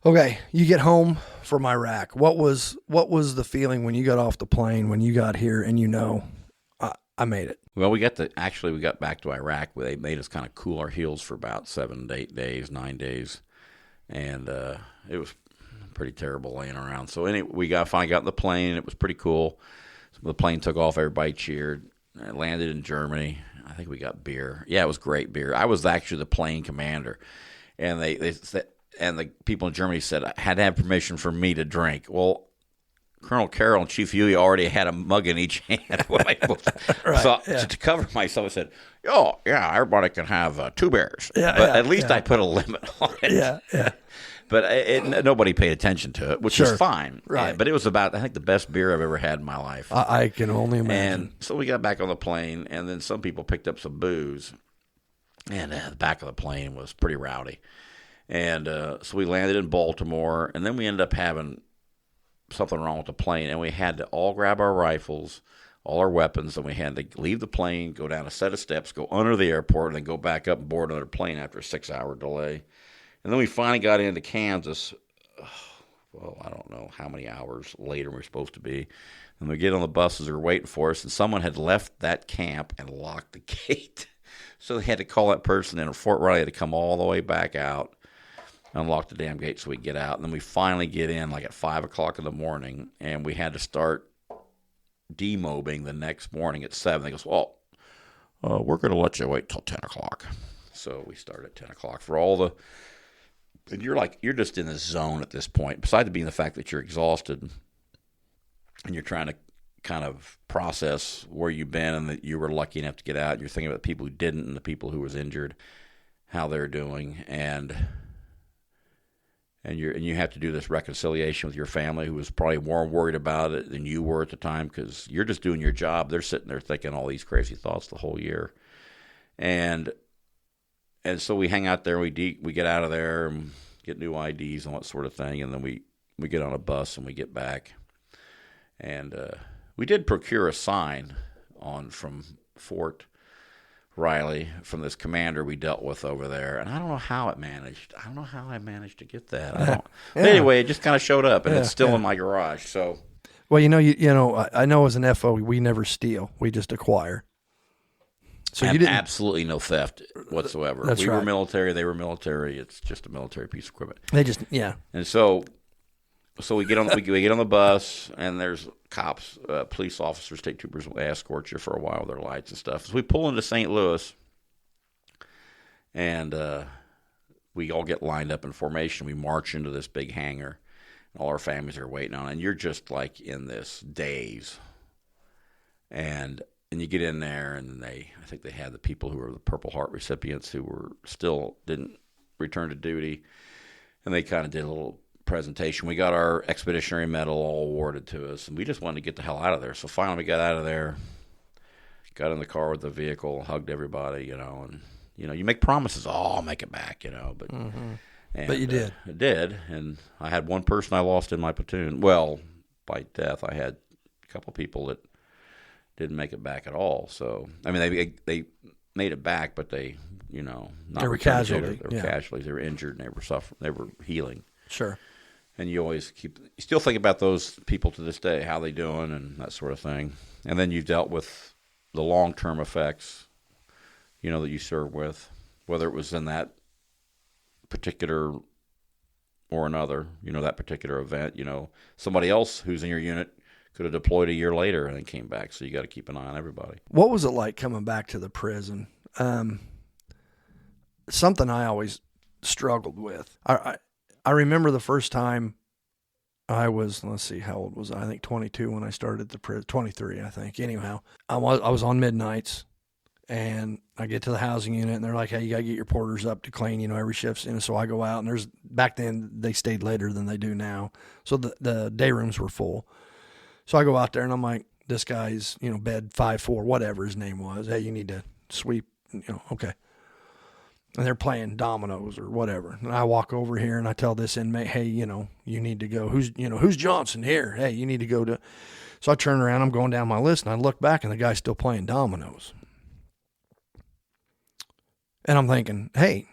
[SPEAKER 1] Okay, you get home from Iraq. What was the feeling when you got off the plane, when you got here, and I made it?
[SPEAKER 2] Well, we got back to Iraq. They made us kind of cool our heels for about 7 to 8 days, 9 days, and it was pretty terrible laying around. So anyway, we finally got in the plane, and it was pretty cool. So the plane took off, everybody cheered. I landed in Germany. I think we got beer. Yeah, it was great beer. I was actually the plane commander, and they said. And the people in Germany said I had to have permission for me to drink. Well, Colonel Carroll and Chief Huey already had a mug in each hand. So to cover myself, I said, "Oh, yeah, everybody can have 2 beers." But at least I put a limit on it.
[SPEAKER 1] Yeah.
[SPEAKER 2] But nobody paid attention to it, which was fine.
[SPEAKER 1] Right.
[SPEAKER 2] But it was I think, the best beer I've ever had in my life.
[SPEAKER 1] I can only imagine.
[SPEAKER 2] And so we got back on the plane, and then some people picked up some booze. And the back of the plane was pretty rowdy. And so we landed in Baltimore, and then we ended up having something wrong with the plane, and we had to all grab our rifles, all our weapons, and we had to leave the plane, go down a set of steps, go under the airport, and then go back up and board another plane after a 6-hour delay. And then we finally got into Kansas. Well, I don't know how many hours later we're supposed to be. And we get on the buses, they're waiting for us, and someone had left that camp and locked the gate. So they had to call that person in Fort Riley to come all the way back out, unlock the damn gate so we get out. And then we finally get in like at 5 o'clock in the morning, and we had to start demobbing the next morning at 7. They goes, well, we're going to let you wait till 10 o'clock. So we start at 10 o'clock for all the, and you're just in the zone at this point, besides being the fact that you're exhausted and you're trying to kind of process where you've been and that you were lucky enough to get out. You're thinking about the people who didn't and the people who was injured, how they're doing, and you have to do this reconciliation with your family, who was probably more worried about it than you were at the time, because you're just doing your job. They're sitting there thinking all these crazy thoughts the whole year, and so we hang out there. We get out of there and get new IDs and that sort of thing, and then we get on a bus and we get back, and we did procure a sign from Fort Riley from this commander we dealt with over there, and I don't know how I managed to get that. But anyway, it just kind of showed up, and it's still in my garage. So,
[SPEAKER 1] well, I know as an FO, we never steal; we just acquire. So you didn't
[SPEAKER 2] absolutely no theft whatsoever. We were military; they were military. It's just a military piece of equipment.
[SPEAKER 1] They just
[SPEAKER 2] And so we get on we get on the bus, and there's cops, police officers, state troopers will escort you for a while with their lights and stuff. So we pull into St. Louis, and we all get lined up in formation. We march into this big hangar, and all our families are waiting on it. And you're just like in this daze. And you get in there, and I think they had the people who were the Purple Heart recipients who were still didn't return to duty, and they kind of did a little presentation. We got our expeditionary medal all awarded to us, and we just wanted to get the hell out of there. So finally we got out of there, got in the car with the vehicle, hugged everybody, and you make promises, I'll make it back, but
[SPEAKER 1] but you did.
[SPEAKER 2] I did, and I had one person I lost in my platoon. Well, by death. I had a couple people that didn't make it back at all. So I mean, they made it back, but they
[SPEAKER 1] they were casualties.
[SPEAKER 2] They were casualties. They were injured, and they were suffering. They were healing.
[SPEAKER 1] Sure.
[SPEAKER 2] And you still think about those people to this day, how they doing and that sort of thing. And then you've dealt with the long-term effects, that you serve with, whether it was in that particular or another, that particular event. Somebody else who's in your unit could have deployed a year later and then came back. So you got to keep an eye on everybody.
[SPEAKER 1] What was it like coming back to the prison? Something I always struggled with. I remember the first time I was, let's see, how old was I? I think 22 when I started the prison, 23, I think. Anyhow, I was on midnights, and I get to the housing unit, and they're like, hey, you got to get your porters up to clean, every shift's in. So I go out, and back then they stayed later than they do now. So the day rooms were full.
[SPEAKER 3] So I go out there and I'm like, this guy's, bed 5'4", whatever his name was. Hey, you need to sweep, okay. And they're playing dominoes or whatever. And I walk over here and I tell this inmate, hey, you need to go. Who's Johnson here? Hey, you need to go to. So I turn around, I'm going down my list, and I look back and the guy's still playing dominoes. And I'm thinking, hey,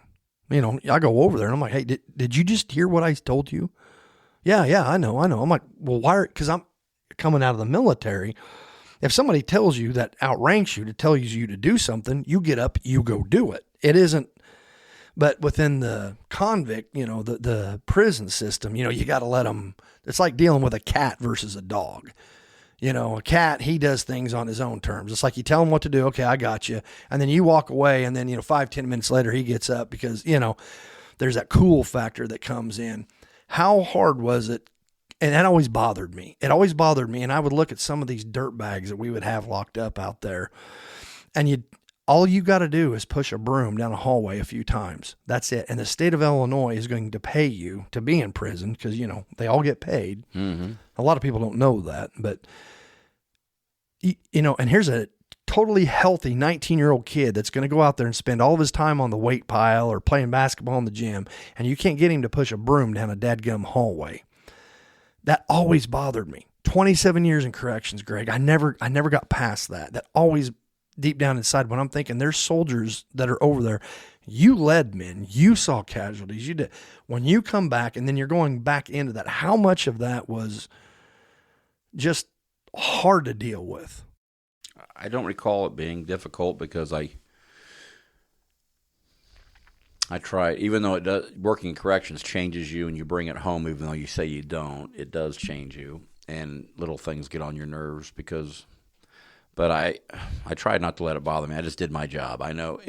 [SPEAKER 3] I go over there and I'm like, hey, did you just hear what I told you? Yeah, I know. I'm like, well, why? Because I'm coming out of the military. If somebody tells you that outranks you to tell you to do something, you get up, you go do it. It isn't, but within the convict, the prison system, you got to let them, it's like dealing with a cat versus a dog. A cat, he does things on his own terms. It's like you tell him what to do. Okay, I got you. And then you walk away and then, 5-10 minutes later, he gets up because, there's that cool factor that comes in. How hard was it? And that always bothered me. It always bothered me. And I would look at some of these dirt bags that we would have locked up out there. And all you got to do is push a broom down a hallway a few times. That's it. And the state of Illinois is going to pay you to be in prison because, they all get paid. Mm-hmm. A lot of people don't know that. But, and here's a totally healthy 19-year-old kid that's going to go out there and spend all of his time on the weight pile or playing basketball in the gym. And you can't get him to push a broom down a dadgum hallway. That always bothered me. 27 years in corrections, Greg. I never got past that. That always deep down inside when I'm thinking there's soldiers that are over there. You led men. You saw casualties. You did. When you come back and then you're going back into that, how much of that was just hard to deal with?
[SPEAKER 2] I don't recall it being difficult because I try, even though it does, working in corrections changes you and you bring it home, even though you say you don't, it does change you. And little things get on your nerves but I tried not to let it bother me. I just did my job. I know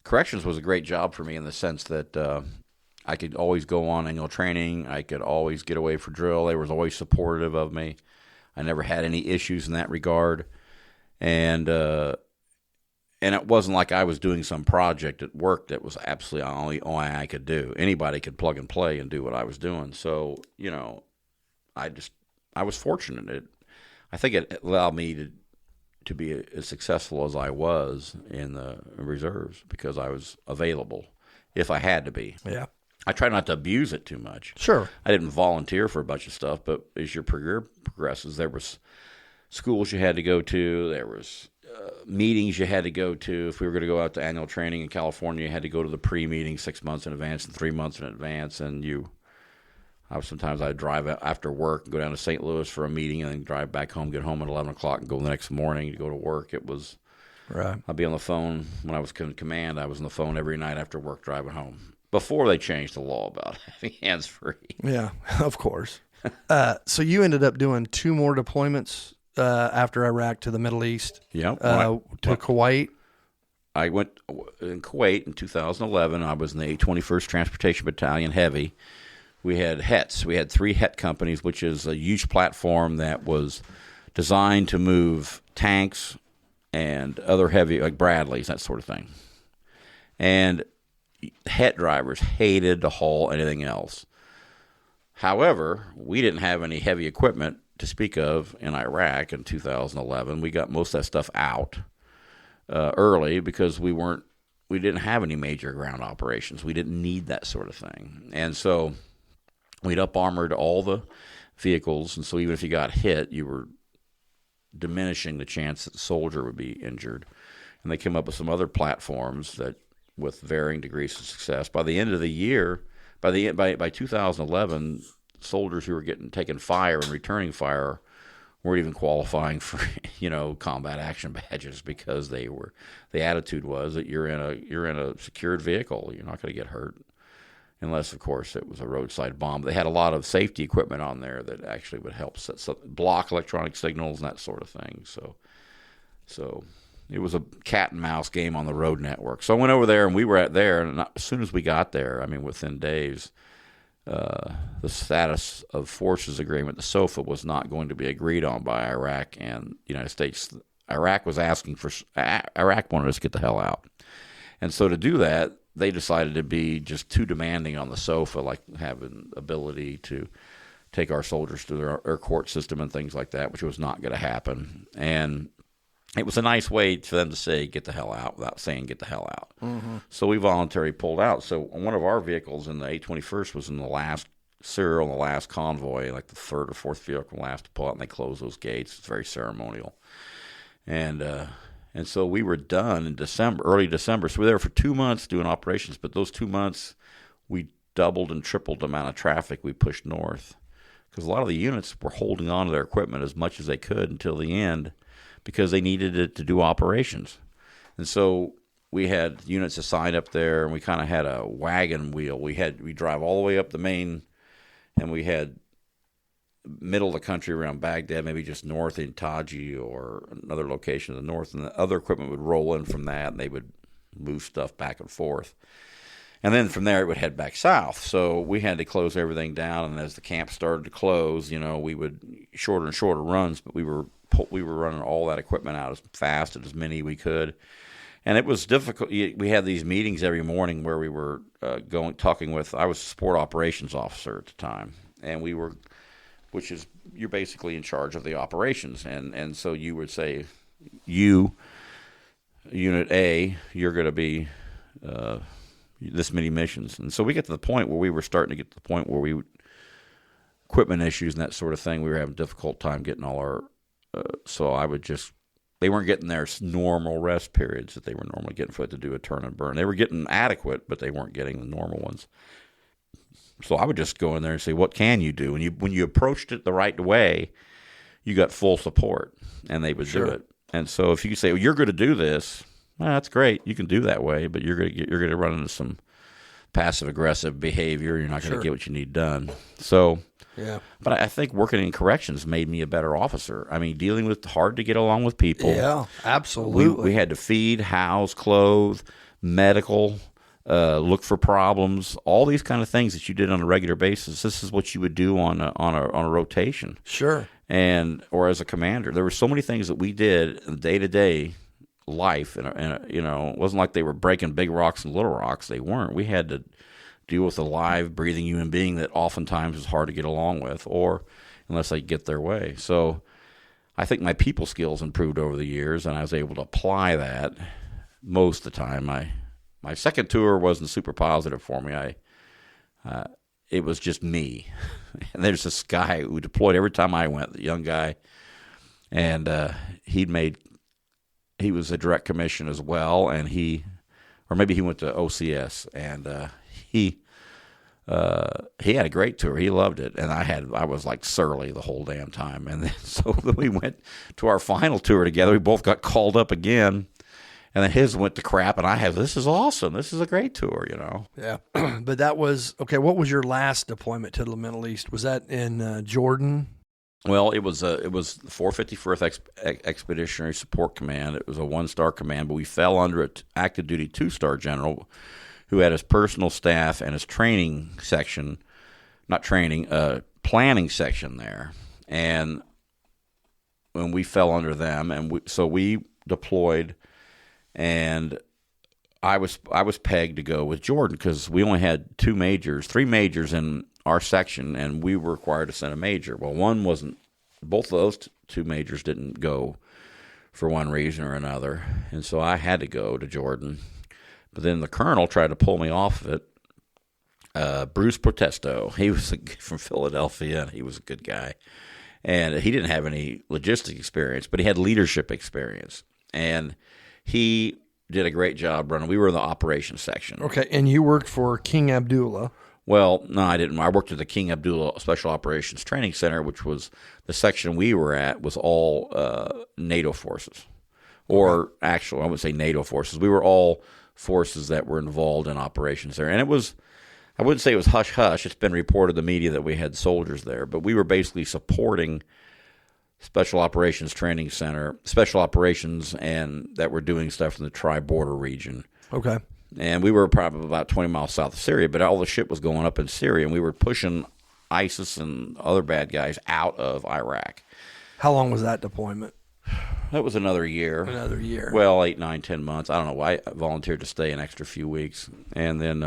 [SPEAKER 2] corrections was a great job for me in the sense that I could always go on annual training. I could always get away for drill. They was always supportive of me. I never had any issues in that regard. And it wasn't like I was doing some project at work that was absolutely only I could do. Anybody could plug and play and do what I was doing. So, I was fortunate. I think it allowed me to be as successful as I was in the reserves because I was available if I had to be.
[SPEAKER 3] Yeah.
[SPEAKER 2] I try not to abuse it too much.
[SPEAKER 3] Sure.
[SPEAKER 2] I didn't volunteer for a bunch of stuff, but as your career progresses, there was schools you had to go to. There was meetings you had to go to. If we were going to go out to annual training in California, you had to go to the pre-meeting 6 months in advance and 3 months in advance. And sometimes I'd drive after work and go down to St. Louis for a meeting and then drive back home, get home at 11 o'clock and go the next morning to go to work. It was,
[SPEAKER 3] right.
[SPEAKER 2] I'd be on the phone when I was in command. I was on the phone every night after work driving home before they changed the law about having hands-free.
[SPEAKER 3] Yeah, of course. So you ended up doing 2 more deployments after Iraq to the Middle East.
[SPEAKER 2] Yeah.
[SPEAKER 3] To Kuwait.
[SPEAKER 2] I went in Kuwait in 2011. I was in the 21st Transportation Battalion Heavy. We had HETs. We had 3 HET companies, which is a huge platform that was designed to move tanks and other heavy, like Bradleys, that sort of thing. And HET drivers hated to haul anything else. However, we didn't have any heavy equipment to speak of in Iraq in 2011. We got most of that stuff out early because we didn't have any major ground operations. We didn't need that sort of thing. And so we'd up-armored all the vehicles, and so even if you got hit, you were diminishing the chance that the soldier would be injured. And they came up with some other platforms that, with varying degrees of success. By the end of the year, by 2011, soldiers who were taking fire and returning fire weren't even qualifying for combat action badges because the attitude was that you're in a secured vehicle, you're not going to get hurt. Unless, of course, it was a roadside bomb. They had a lot of safety equipment on there that actually would help block electronic signals and that sort of thing. So it was a cat and mouse game on the road network. So I went over there, and we were there. And as soon as we got there, within days, the status of forces agreement, the SOFA, was not going to be agreed on by Iraq and the United States. Iraq wanted us to get the hell out. And so to do that, they decided to be just too demanding on the SOFA, like having ability to take our soldiers through their court system and things like that, which was not going to happen. And it was a nice way for them to say, get the hell out, without saying, get the hell out.
[SPEAKER 3] Mm-hmm.
[SPEAKER 2] So we voluntarily pulled out. So one of our vehicles in the 821st was in the last serial, the last convoy, like the third or fourth vehicle last to pull out, and they closed those gates. It's very ceremonial. And so we were done in December, early December. So we were there for 2 months doing operations, but those 2 months, we doubled and tripled the amount of traffic we pushed north, because a lot of the units were holding on to their equipment as much as they could until the end, because they needed it to do operations. And so we had units assigned up there, and we kind of had a wagon wheel. We drive all the way up the main, and we had middle of the country around Baghdad, maybe just north in Taji or another location in the north, and the other equipment would roll in from that, and they would move stuff back and forth. And then from there, it would head back south. So we had to close everything down, and as the camp started to close, we would shorter and shorter runs, but we were running all that equipment out as fast as many we could. And it was difficult. We had these meetings every morning where we were talking with, I was a support operations officer at the time, and you're basically in charge of the operations. And so you would say, Unit A, you're going to be this many missions. And so we get to the point where we were starting to get to the point where equipment issues and that sort of thing, we were having a difficult time getting all our, so I would they weren't getting their normal rest periods that they were normally getting for it to do a turn and burn. They were getting adequate, but they weren't getting the normal ones. So I would just go in there and say, what can you do? And when you approached it the right way, you got full support, and they would do it. And so if you say, well, you're going to do this, well, that's great. You can do that way, but you're going to run into some passive-aggressive behavior. You're not going to get what you need done. So,
[SPEAKER 3] yeah.
[SPEAKER 2] But I think working in corrections made me a better officer. I mean, dealing with hard to get along with people.
[SPEAKER 3] Yeah, absolutely.
[SPEAKER 2] We had to feed, house, clothe, medical, look for problems, all these kind of things that you did on a regular basis. This is what you would do on a rotation.
[SPEAKER 3] Sure.
[SPEAKER 2] Or as a commander. There were so many things that we did in day-to-day life, and it wasn't like they were breaking big rocks and little rocks. They weren't. We had to deal with a live, breathing human being that oftentimes is hard to get along with, or unless they get their way. So I think my people skills improved over the years, and I was able to apply that most of the time. My second tour wasn't super positive for me. It was just me. And there's this guy who deployed every time I went, the young guy, and he was a direct commission as well, and or maybe he went to OCS, and he had a great tour. He loved it, and I was like surly the whole damn time. And then so we went to our final tour together. We both got called up again, and then his went to crap, and this is awesome. This is a great tour,
[SPEAKER 3] Yeah, but that was okay. What was your last deployment to the Middle East? Was that in Jordan?
[SPEAKER 2] Well, it was the 451st Expeditionary Support Command. It was a 1-star command, but we fell under an active duty 2-star general who had his personal staff and his planning section there. And when we fell under them, so we deployed, and I was pegged to go with Jordan because we only had 3 majors in our section, and we were required to send a major. Well, both of those 2 majors didn't go for one reason or another, and so I had to go to Jordan. But then the colonel tried to pull me off of it. Bruce Protesto, he was from Philadelphia, and he was a good guy. And he didn't have any logistic experience, but he had leadership experience. And he did a great job running. We were in the operations section.
[SPEAKER 3] Okay, and you worked for King Abdullah.
[SPEAKER 2] Well, no, I didn't. I worked at the King Abdullah Special Operations Training Center, which was the section we were at was all NATO forces. Or actually, I wouldn't say NATO forces. We were all forces that were involved in operations there. And it was, I wouldn't say it was hush-hush. It's been reported in the media that we had soldiers there. But we were basically supporting Special Operations Training Center, special operations, and that were doing stuff in the tri-border region.
[SPEAKER 3] Okay.
[SPEAKER 2] And we were probably about 20 miles south of Syria, but all the shit was going up in Syria, and we were pushing ISIS and other bad guys out of Iraq.
[SPEAKER 3] How long was that deployment?
[SPEAKER 2] That was another year.
[SPEAKER 3] Another year.
[SPEAKER 2] Well, 8, 9, 10 months. I don't know why. I volunteered to stay an extra few weeks. And then,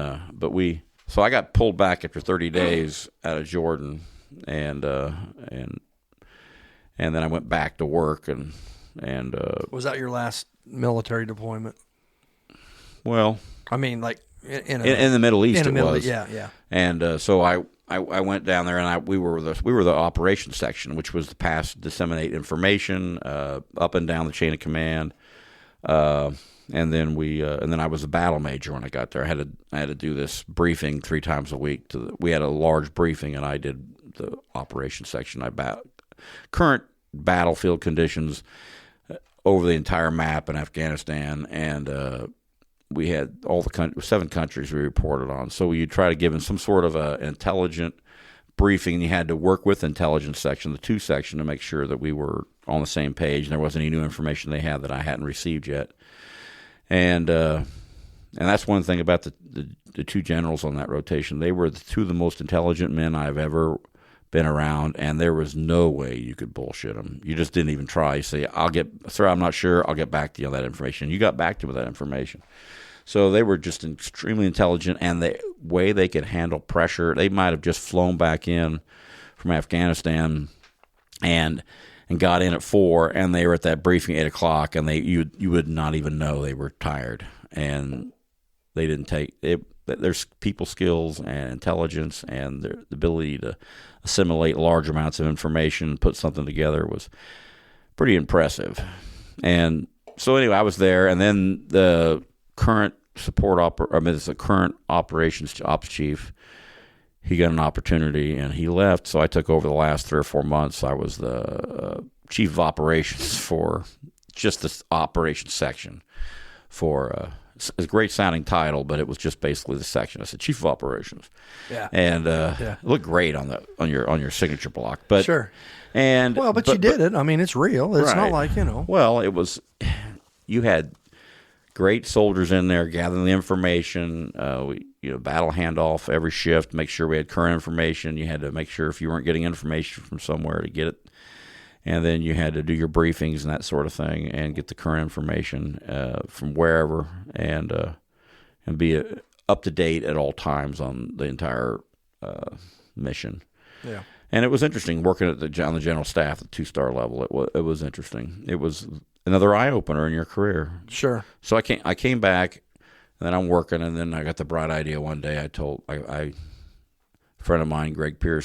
[SPEAKER 2] so I got pulled back after 30 days out of Jordan. and then I went back to work and
[SPEAKER 3] Was that your last military deployment?
[SPEAKER 2] well,
[SPEAKER 3] I mean, like in
[SPEAKER 2] the Middle East, was.
[SPEAKER 3] Yeah.
[SPEAKER 2] And so I went down there, and we were the operations section, which was to disseminate information up and down the chain of command. And then I was a battle major when I got there. I had to do this briefing 3 times a week. We had a large briefing, and I did the operations section. Current battlefield conditions over the entire map in Afghanistan, and we had all the 7 countries we reported on. So you try to give them some sort of an intelligent briefing. You had to work with intelligence section, the 2 section, to make sure that we were on the same page and there wasn't any new information they had that I hadn't received yet. And that's one thing about the 2 generals on that rotation. They were 2 of the most intelligent men I've ever been around, and there was no way you could bullshit them. You just didn't even try. You say, sir, I'm not sure. I'll get back to you on that information. You got back to me with that information. So they were just extremely intelligent, and the way they could handle pressure, they might have just flown back in from Afghanistan and got in at 4, and they were at that briefing at 8 o'clock, and you would not even know they were tired, and they didn't take it. There's people skills and intelligence and their ability to assimilate large amounts of information, put something together was pretty impressive. And so anyway, I was there, and then the current the current operations ops chief, he got an opportunity and he left. So I took over the last 3 or 4 months. I was the chief of operations for just the operations section for it's a great sounding title, but it was just basically the section. I said chief of operations.
[SPEAKER 3] Yeah.
[SPEAKER 2] And it looked great on your signature block. But
[SPEAKER 3] sure.
[SPEAKER 2] And
[SPEAKER 3] but you did it. I mean, it's real. It's not like,
[SPEAKER 2] Well, it was you had great soldiers in there gathering the information. Battle handoff every shift, make sure we had current information. You had to make sure if you weren't getting information from somewhere to get it. And then you had to do your briefings and that sort of thing and get the current information from wherever and be up to date at all times on the entire mission.
[SPEAKER 3] Yeah.
[SPEAKER 2] And it was interesting working on the general staff at 2-star level. It was interesting. It was another eye opener in your career.
[SPEAKER 3] Sure.
[SPEAKER 2] So I came back, and then I'm working, and then I got the bright idea one day. A friend of mine, Greg Borah,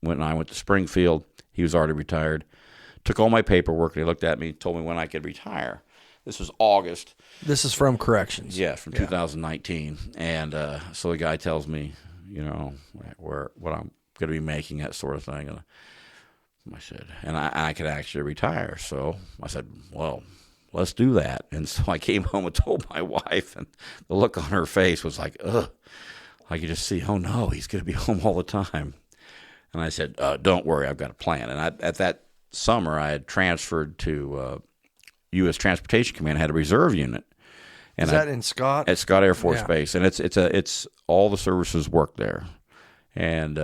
[SPEAKER 2] went to Springfield. He was already retired. Took all my paperwork, and he looked at me and told me when I could retire. This was August.
[SPEAKER 3] This is from corrections.
[SPEAKER 2] Yeah, from 2019. And so the guy tells me, what I'm going to be making, that sort of thing. And I said, and I could actually retire. So I said, well, let's do that. And so I came home and told my wife, and the look on her face was like, ugh. I could just see, oh, no, he's going to be home all the time. And I said, don't worry, I've got a plan. And at that summer, I had transferred to U.S. Transportation Command. I had a reserve unit. And
[SPEAKER 3] is that in Scott?
[SPEAKER 2] At Scott Air Force Base, and it's all the services work there, and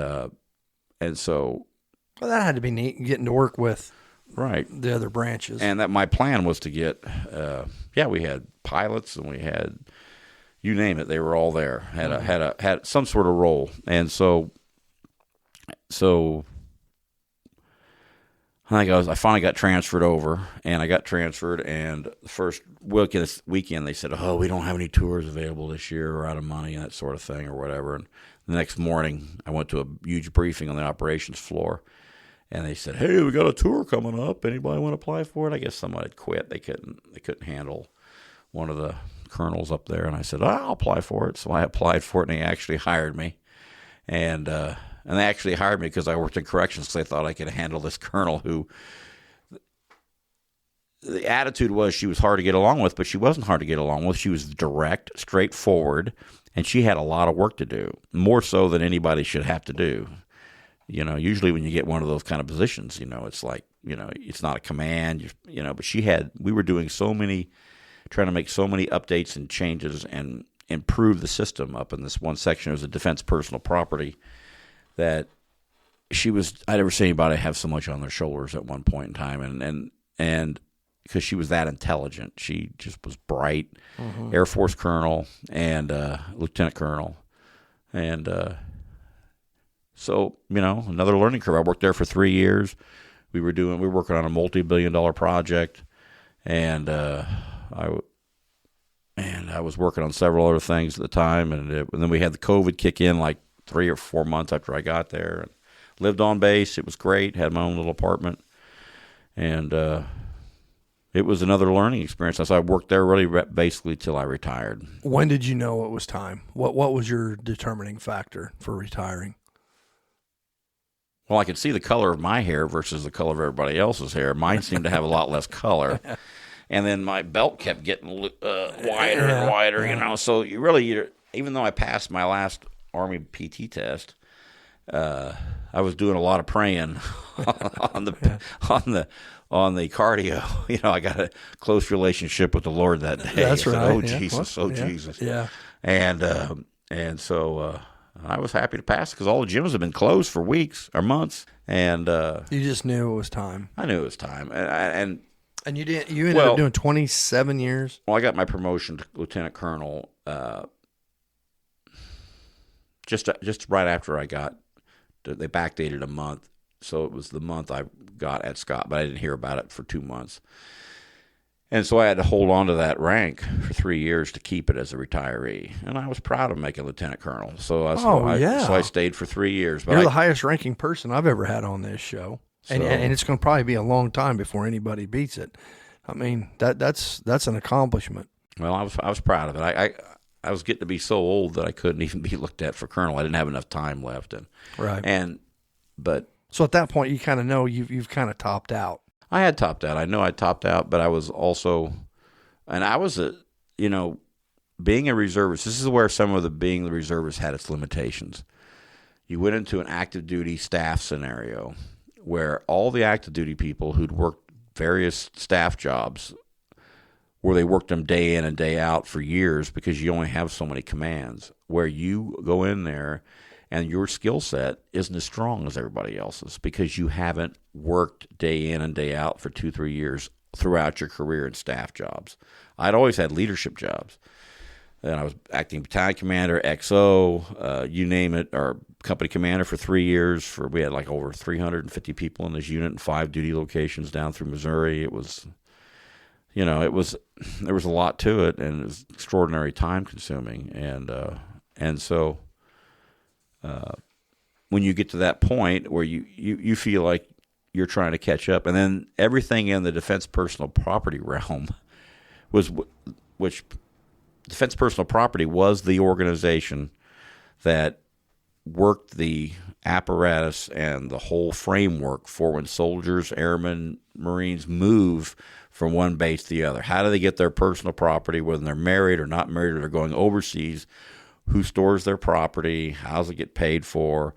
[SPEAKER 2] so.
[SPEAKER 3] Well, that had to be neat, getting to work with
[SPEAKER 2] the
[SPEAKER 3] other branches.
[SPEAKER 2] And that my plan was to get, we had pilots and we had, you name it, they were all there. Had some sort of role, and so. I finally got transferred over, and I got transferred, and the first weekend they said, oh, we don't have any tours available this year, we're out of money, and that sort of thing, or whatever. And the next morning, I went to a huge briefing on the operations floor, and they said, hey, we got a tour coming up, anybody want to apply for it? I guess somebody had quit. They couldn't handle one of the colonels up there, and I said, I'll apply for it. So I applied for it, and they actually hired me, and they actually hired me because I worked in corrections, because they thought I could handle this colonel who the attitude was she was hard to get along with, but she wasn't hard to get along with. She was direct, straightforward, and she had a lot of work to do, more so than anybody should have to do. Usually when you get one of those kind of positions, it's like, it's not a command, but we were doing trying to make so many updates and changes and improve the system up in this one section. It was a defense personal property that I never seen anybody have so much on their shoulders at one point in time, and because she was that intelligent, she just was bright, Air Force colonel and lieutenant colonel, and So, another learning curve. I worked there for 3 years. We were working on a multi-billion-dollar project, and I was working on several other things at the time, and then we had the COVID kick in like 3 or 4 months after I got there, and lived on base. It was great. Had my own little apartment, and it was another learning experience. So I worked there really basically till I retired.
[SPEAKER 3] When did you know it was time? What was your determining factor for retiring?
[SPEAKER 2] Well, I could see the color of my hair versus the color of everybody else's hair. Mine seemed to have a lot less color. And then my belt kept getting wider and wider, So even though I passed my last Army PT test, I was doing a lot of praying on the cardio. I got a close relationship with the Lord that day.
[SPEAKER 3] That's right.
[SPEAKER 2] Oh, Jesus. Jesus.
[SPEAKER 3] Yeah.
[SPEAKER 2] And so I was happy to pass because all the gyms have been closed for weeks or months. And
[SPEAKER 3] you just knew it was time.
[SPEAKER 2] I knew it was time.
[SPEAKER 3] And you didn't. You ended up doing 27 years.
[SPEAKER 2] Well, I got my promotion to lieutenant colonel just right after I got. They backdated a month, so it was the month I got at Scott, but I didn't hear about it for 2 months. And so I had to hold on to that rank for 3 years to keep it as a retiree. And I was proud of making lieutenant colonel. So I stayed for 3 years. But
[SPEAKER 3] You're the highest ranking person I've ever had on this show. And it's going to probably be a long time before anybody beats it. I mean, that's an accomplishment.
[SPEAKER 2] Well, I was proud of it. I was getting to be so old that I couldn't even be looked at for colonel. I didn't have enough time left.
[SPEAKER 3] So at that point, you kind of know you've kind of topped out.
[SPEAKER 2] I had topped out. I know I topped out, but I was also, being a reservist. This is where being the reservist had its limitations. You went into an active duty staff scenario where all the active duty people who'd worked various staff jobs, where they worked them day in and day out for years because you only have so many commands, where you go in there and your skill set isn't as strong as everybody else's because you haven't worked day in and day out for 2-3 years throughout your career in staff jobs. I'd always had leadership jobs. And I was acting battalion commander, XO, you name it, or company commander for 3 years. We had like over 350 people in this unit and 5 duty locations down through Missouri. It was, there was a lot to it, and it was extraordinary time consuming. And so when you get to that point where you feel like you're trying to catch up, and then everything in the defense personal property realm which Defense Personal Property was the organization that worked the apparatus and the whole framework for when soldiers, airmen, Marines move from one base to the other. How do they get their personal property, whether they're married or not married or they're going overseas? Who stores their property? How does it get paid for?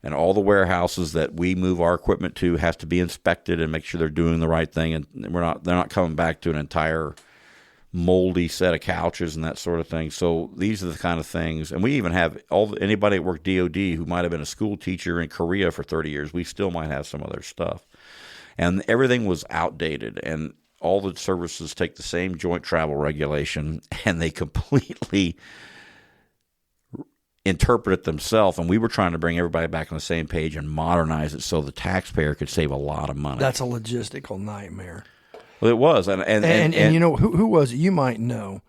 [SPEAKER 2] And all the warehouses that we move our equipment to has to be inspected and make sure they're doing the right thing, and they're not coming back to an entire moldy set of couches and that sort of thing. So these are the kind of things. And we even have anybody that worked DOD who might have been a school teacher in Korea for 30 years, we still might have some of their stuff. And everything was outdated, and all the services take the same joint travel regulation and they completely interpret it themselves. And we were trying to bring everybody back on the same page and modernize it so the taxpayer could save a lot of money.
[SPEAKER 3] That's a logistical nightmare.
[SPEAKER 2] Well, it was, and
[SPEAKER 3] you know who was it? You might know.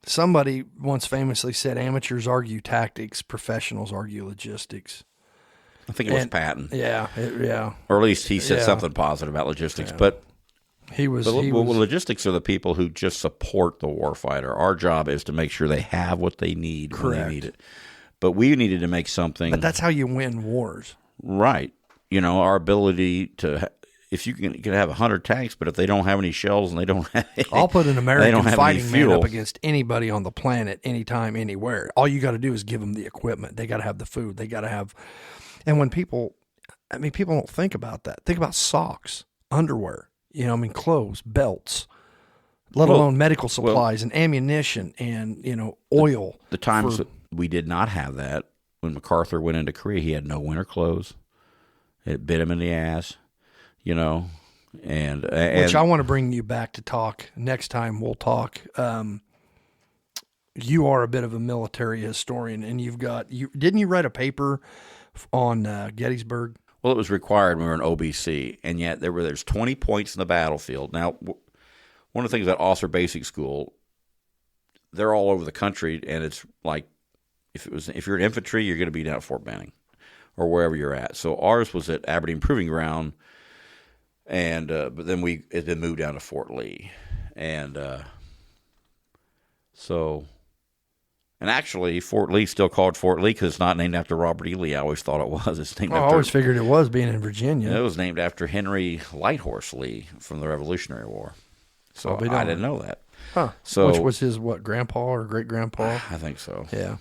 [SPEAKER 3] Somebody once famously said, "Amateurs argue tactics, professionals argue logistics."
[SPEAKER 2] I think it was Patton.
[SPEAKER 3] Yeah.
[SPEAKER 2] Or at least he said something positive about logistics.
[SPEAKER 3] Yeah.
[SPEAKER 2] But logistics are the people who just support the warfighter. Our job is to make sure they have what they need when they need it. But we needed to make something.
[SPEAKER 3] But that's how you win wars,
[SPEAKER 2] right? Our ability to. If you can have 100 tanks, but if they don't have any shells and they don't have
[SPEAKER 3] I'll put an American fighting man up against anybody on the planet, anytime, anywhere. All you got to do is give them the equipment. They got to have the food. They got to have. And when people don't think about that. Think about socks, underwear, clothes, belts, let alone medical supplies and ammunition and, oil.
[SPEAKER 2] The times that we did not have that, when MacArthur went into Korea, he had no winter clothes. It bit him in the ass. And
[SPEAKER 3] which I want to bring you back to talk next time. We'll talk. You are a bit of a military historian, and didn't you write a paper on Gettysburg?
[SPEAKER 2] Well, it was required when we were in OBC, and yet there's 20 points in the battlefield. Now, one of the things about officer basic school, they're all over the country, and it's like if you're in infantry, you're going to be down at Fort Benning or wherever you're at. So ours was at Aberdeen Proving Ground, and but then it's been moved down to Fort Lee, and and actually Fort Lee still called Fort Lee because it's not named after Robert E. Lee. I always thought it was. It's named
[SPEAKER 3] I
[SPEAKER 2] after.
[SPEAKER 3] always figured it was, being in Virginia.
[SPEAKER 2] It was named after Henry Lighthorse Lee from the Revolutionary War. So
[SPEAKER 3] I'll be
[SPEAKER 2] I
[SPEAKER 3] darned.
[SPEAKER 2] didn't know that.
[SPEAKER 3] Huh.
[SPEAKER 2] So
[SPEAKER 3] Which was his, grandpa or great-grandpa?
[SPEAKER 2] I think so.
[SPEAKER 3] Yeah.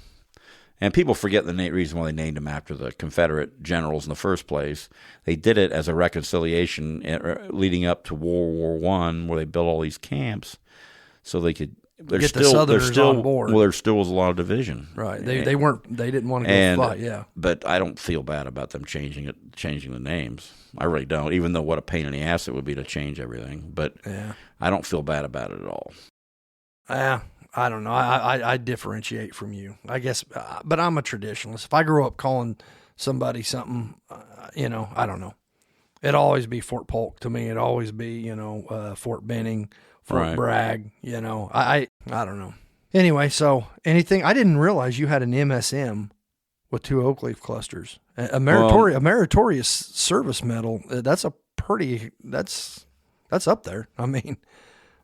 [SPEAKER 2] And people forget the reason why they named him after the Confederate generals in the first place. They did it as a reconciliation leading up to World War I, where they built all these camps so they could
[SPEAKER 3] Get the Southerners on board.
[SPEAKER 2] Well, there still was a lot of division.
[SPEAKER 3] Right. They didn't want to go fight, yeah.
[SPEAKER 2] But I don't feel bad about them changing the names. I really don't, even though what a pain in the ass it would be to change everything. But
[SPEAKER 3] yeah.
[SPEAKER 2] I don't feel bad about it at all.
[SPEAKER 3] I don't know. I differentiate from you, I guess, but I'm a traditionalist. If I grew up calling somebody something, I don't know. It'd always be Fort Polk to me. It'd always be, Fort Benning, Fort
[SPEAKER 2] Right.
[SPEAKER 3] Bragg, I don't know. Anyway, so I didn't realize you had an MSM with 2 oak leaf clusters. A meritorious service medal. That's up there. I mean,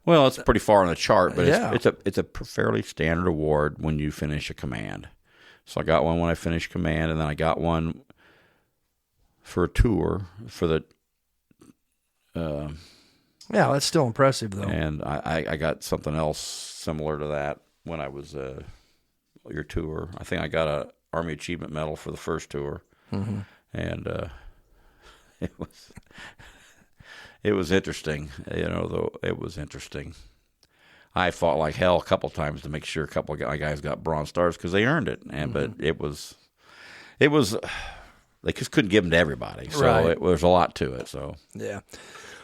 [SPEAKER 2] well, it's pretty far on the chart, but
[SPEAKER 3] yeah.
[SPEAKER 2] it's a fairly standard award when you finish a command. So I got one when I finished command, and then I got one for a tour for the.
[SPEAKER 3] Yeah, that's still impressive, though.
[SPEAKER 2] And I got something else similar to that when I was your tour. I think I got a Army Achievement Medal for the first tour,
[SPEAKER 3] Mm-hmm.
[SPEAKER 2] and it was interesting. Though it was interesting. I fought like hell a couple times to make sure a couple of my guys got Bronze Stars because they earned it, but it was they just couldn't give them to everybody. So
[SPEAKER 3] Right.
[SPEAKER 2] there's a lot to it. So
[SPEAKER 3] Yeah.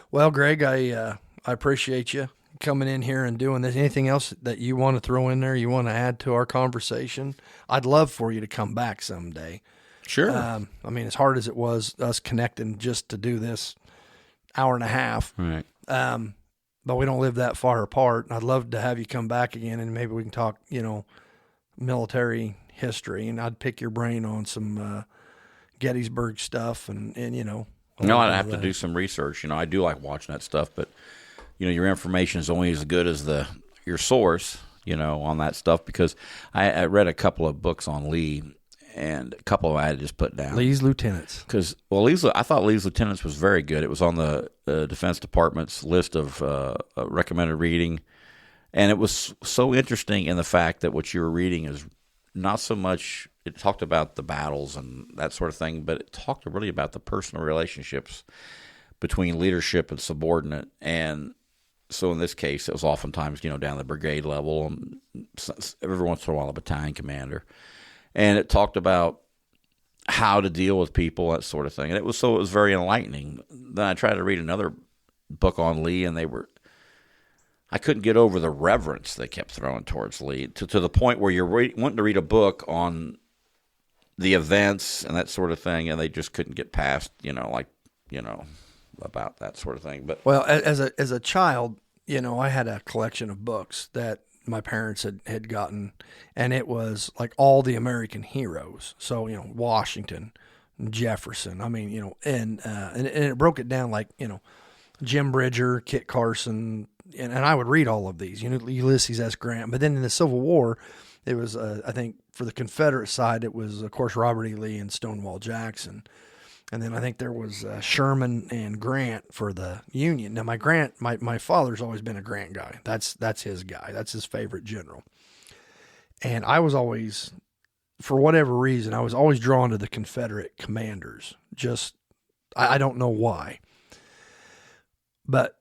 [SPEAKER 3] Well, Greg, I appreciate you coming in here and doing this. Anything else that you want to throw in there, you want to add to our conversation? I'd love for you to come back someday.
[SPEAKER 2] sure.
[SPEAKER 3] I mean, as hard as it was us connecting just to do this hour and a half,
[SPEAKER 2] Right.
[SPEAKER 3] but we don't live that far apart. I'd love to have you come back again, and maybe we can talk, military history, and I'd pick your brain on some Gettysburg stuff, and
[SPEAKER 2] No, I'd have to do some research. I do like watching that stuff, but your information is only as good as your source, on that stuff. Because I read a couple of books on Lee, and a couple of I had to just put down.
[SPEAKER 3] Lee's Lieutenants.
[SPEAKER 2] Because I thought Lee's Lieutenants was very good. It was on the Defense Department's list of recommended reading, and it was so interesting in the fact that what you were reading is not so much. It talked about the battles and that sort of thing, but it talked really about the personal relationships between leadership and subordinate. And so in this case, it was oftentimes, down the brigade level, and every once in a while a battalion commander. And it talked about how to deal with people, that sort of thing. And it was very enlightening. Then I tried to read another book on Lee, and I couldn't get over the reverence they kept throwing towards Lee to the point where you're wanting to read a book on the events and that sort of thing, and they just couldn't get past, about that sort of thing. But
[SPEAKER 3] Well, as a child, I had a collection of books that my parents had gotten, and it was like all the American heroes. So, Washington, Jefferson. I mean, and it broke it down like, Jim Bridger, Kit Carson, and I would read all of these, Ulysses S. Grant. But then in the Civil War, it was, I think, for the Confederate side, it was, of course, Robert E. Lee and Stonewall Jackson. And then I think there was Sherman and Grant for the Union. Now, my father's always been a Grant guy. That's his guy. That's his favorite general. And I was always, for whatever reason, I was always drawn to the Confederate commanders. Just, I don't know why. But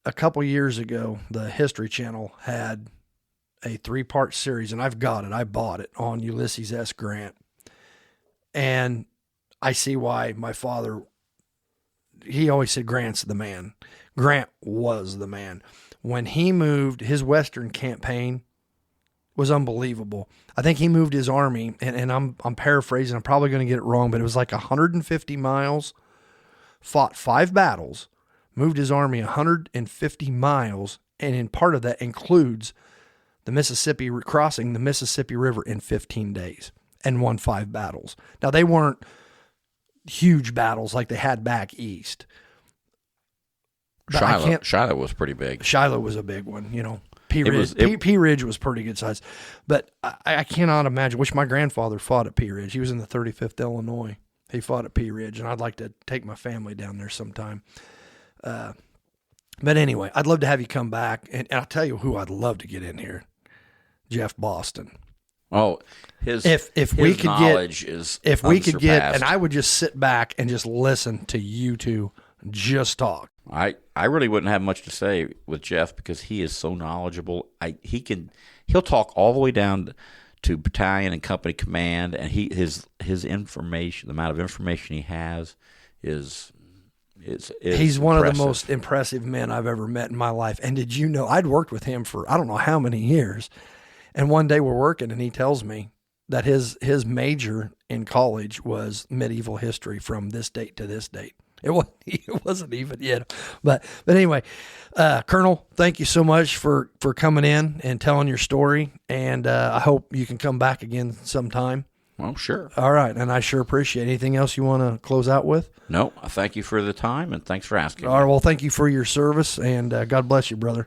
[SPEAKER 3] a couple years ago, the History Channel had a 3-part series, and I've got it. I bought it on Ulysses S. Grant. And I see why my father, he always said Grant's the man. Grant was the man. When he moved, his Western campaign was unbelievable. I think he moved his army, and I'm paraphrasing. I'm probably going to get it wrong, but it was like 150 miles, fought 5 battles, moved his army 150 miles, and in part of that includes the Mississippi, crossing the Mississippi River in 15 days, and won 5 battles. Now, they weren't huge battles like they had back east. But
[SPEAKER 2] Shiloh was pretty big.
[SPEAKER 3] Shiloh was a big one, you know. Pea Ridge was pretty good size. But I cannot imagine, which my grandfather fought at Pea Ridge. He was in the 35th Illinois. He fought at Pea Ridge, and I'd like to take my family down there sometime. But anyway, I'd love to have you come back, and I'll tell you who I'd love to get in here, Jeff Boston.
[SPEAKER 2] Oh, his knowledge is
[SPEAKER 3] if we could get,
[SPEAKER 2] unsurpassed.
[SPEAKER 3] and I would just sit back and just listen to you two just talk.
[SPEAKER 2] I really wouldn't have much to say with Jeff because he is so knowledgeable. He'll talk all the way down to battalion and company command, and his information, the amount of information he has, is
[SPEAKER 3] he's one
[SPEAKER 2] impressive.
[SPEAKER 3] of the most impressive men I've ever met in my life. And did you know I'd worked with him for I don't know how many years, and one day we're working, and he tells me that his major in college was medieval history from this date to this date. It wasn't even yet. But anyway, Colonel, thank you so much for coming in and telling your story. And I hope you can come back again sometime.
[SPEAKER 2] Well, sure.
[SPEAKER 3] All right. And I sure appreciate it. Anything else you want to close out with?
[SPEAKER 2] No, I thank you for the time, and thanks for asking.
[SPEAKER 3] All right. Well, thank you for your service, and God bless you, brother.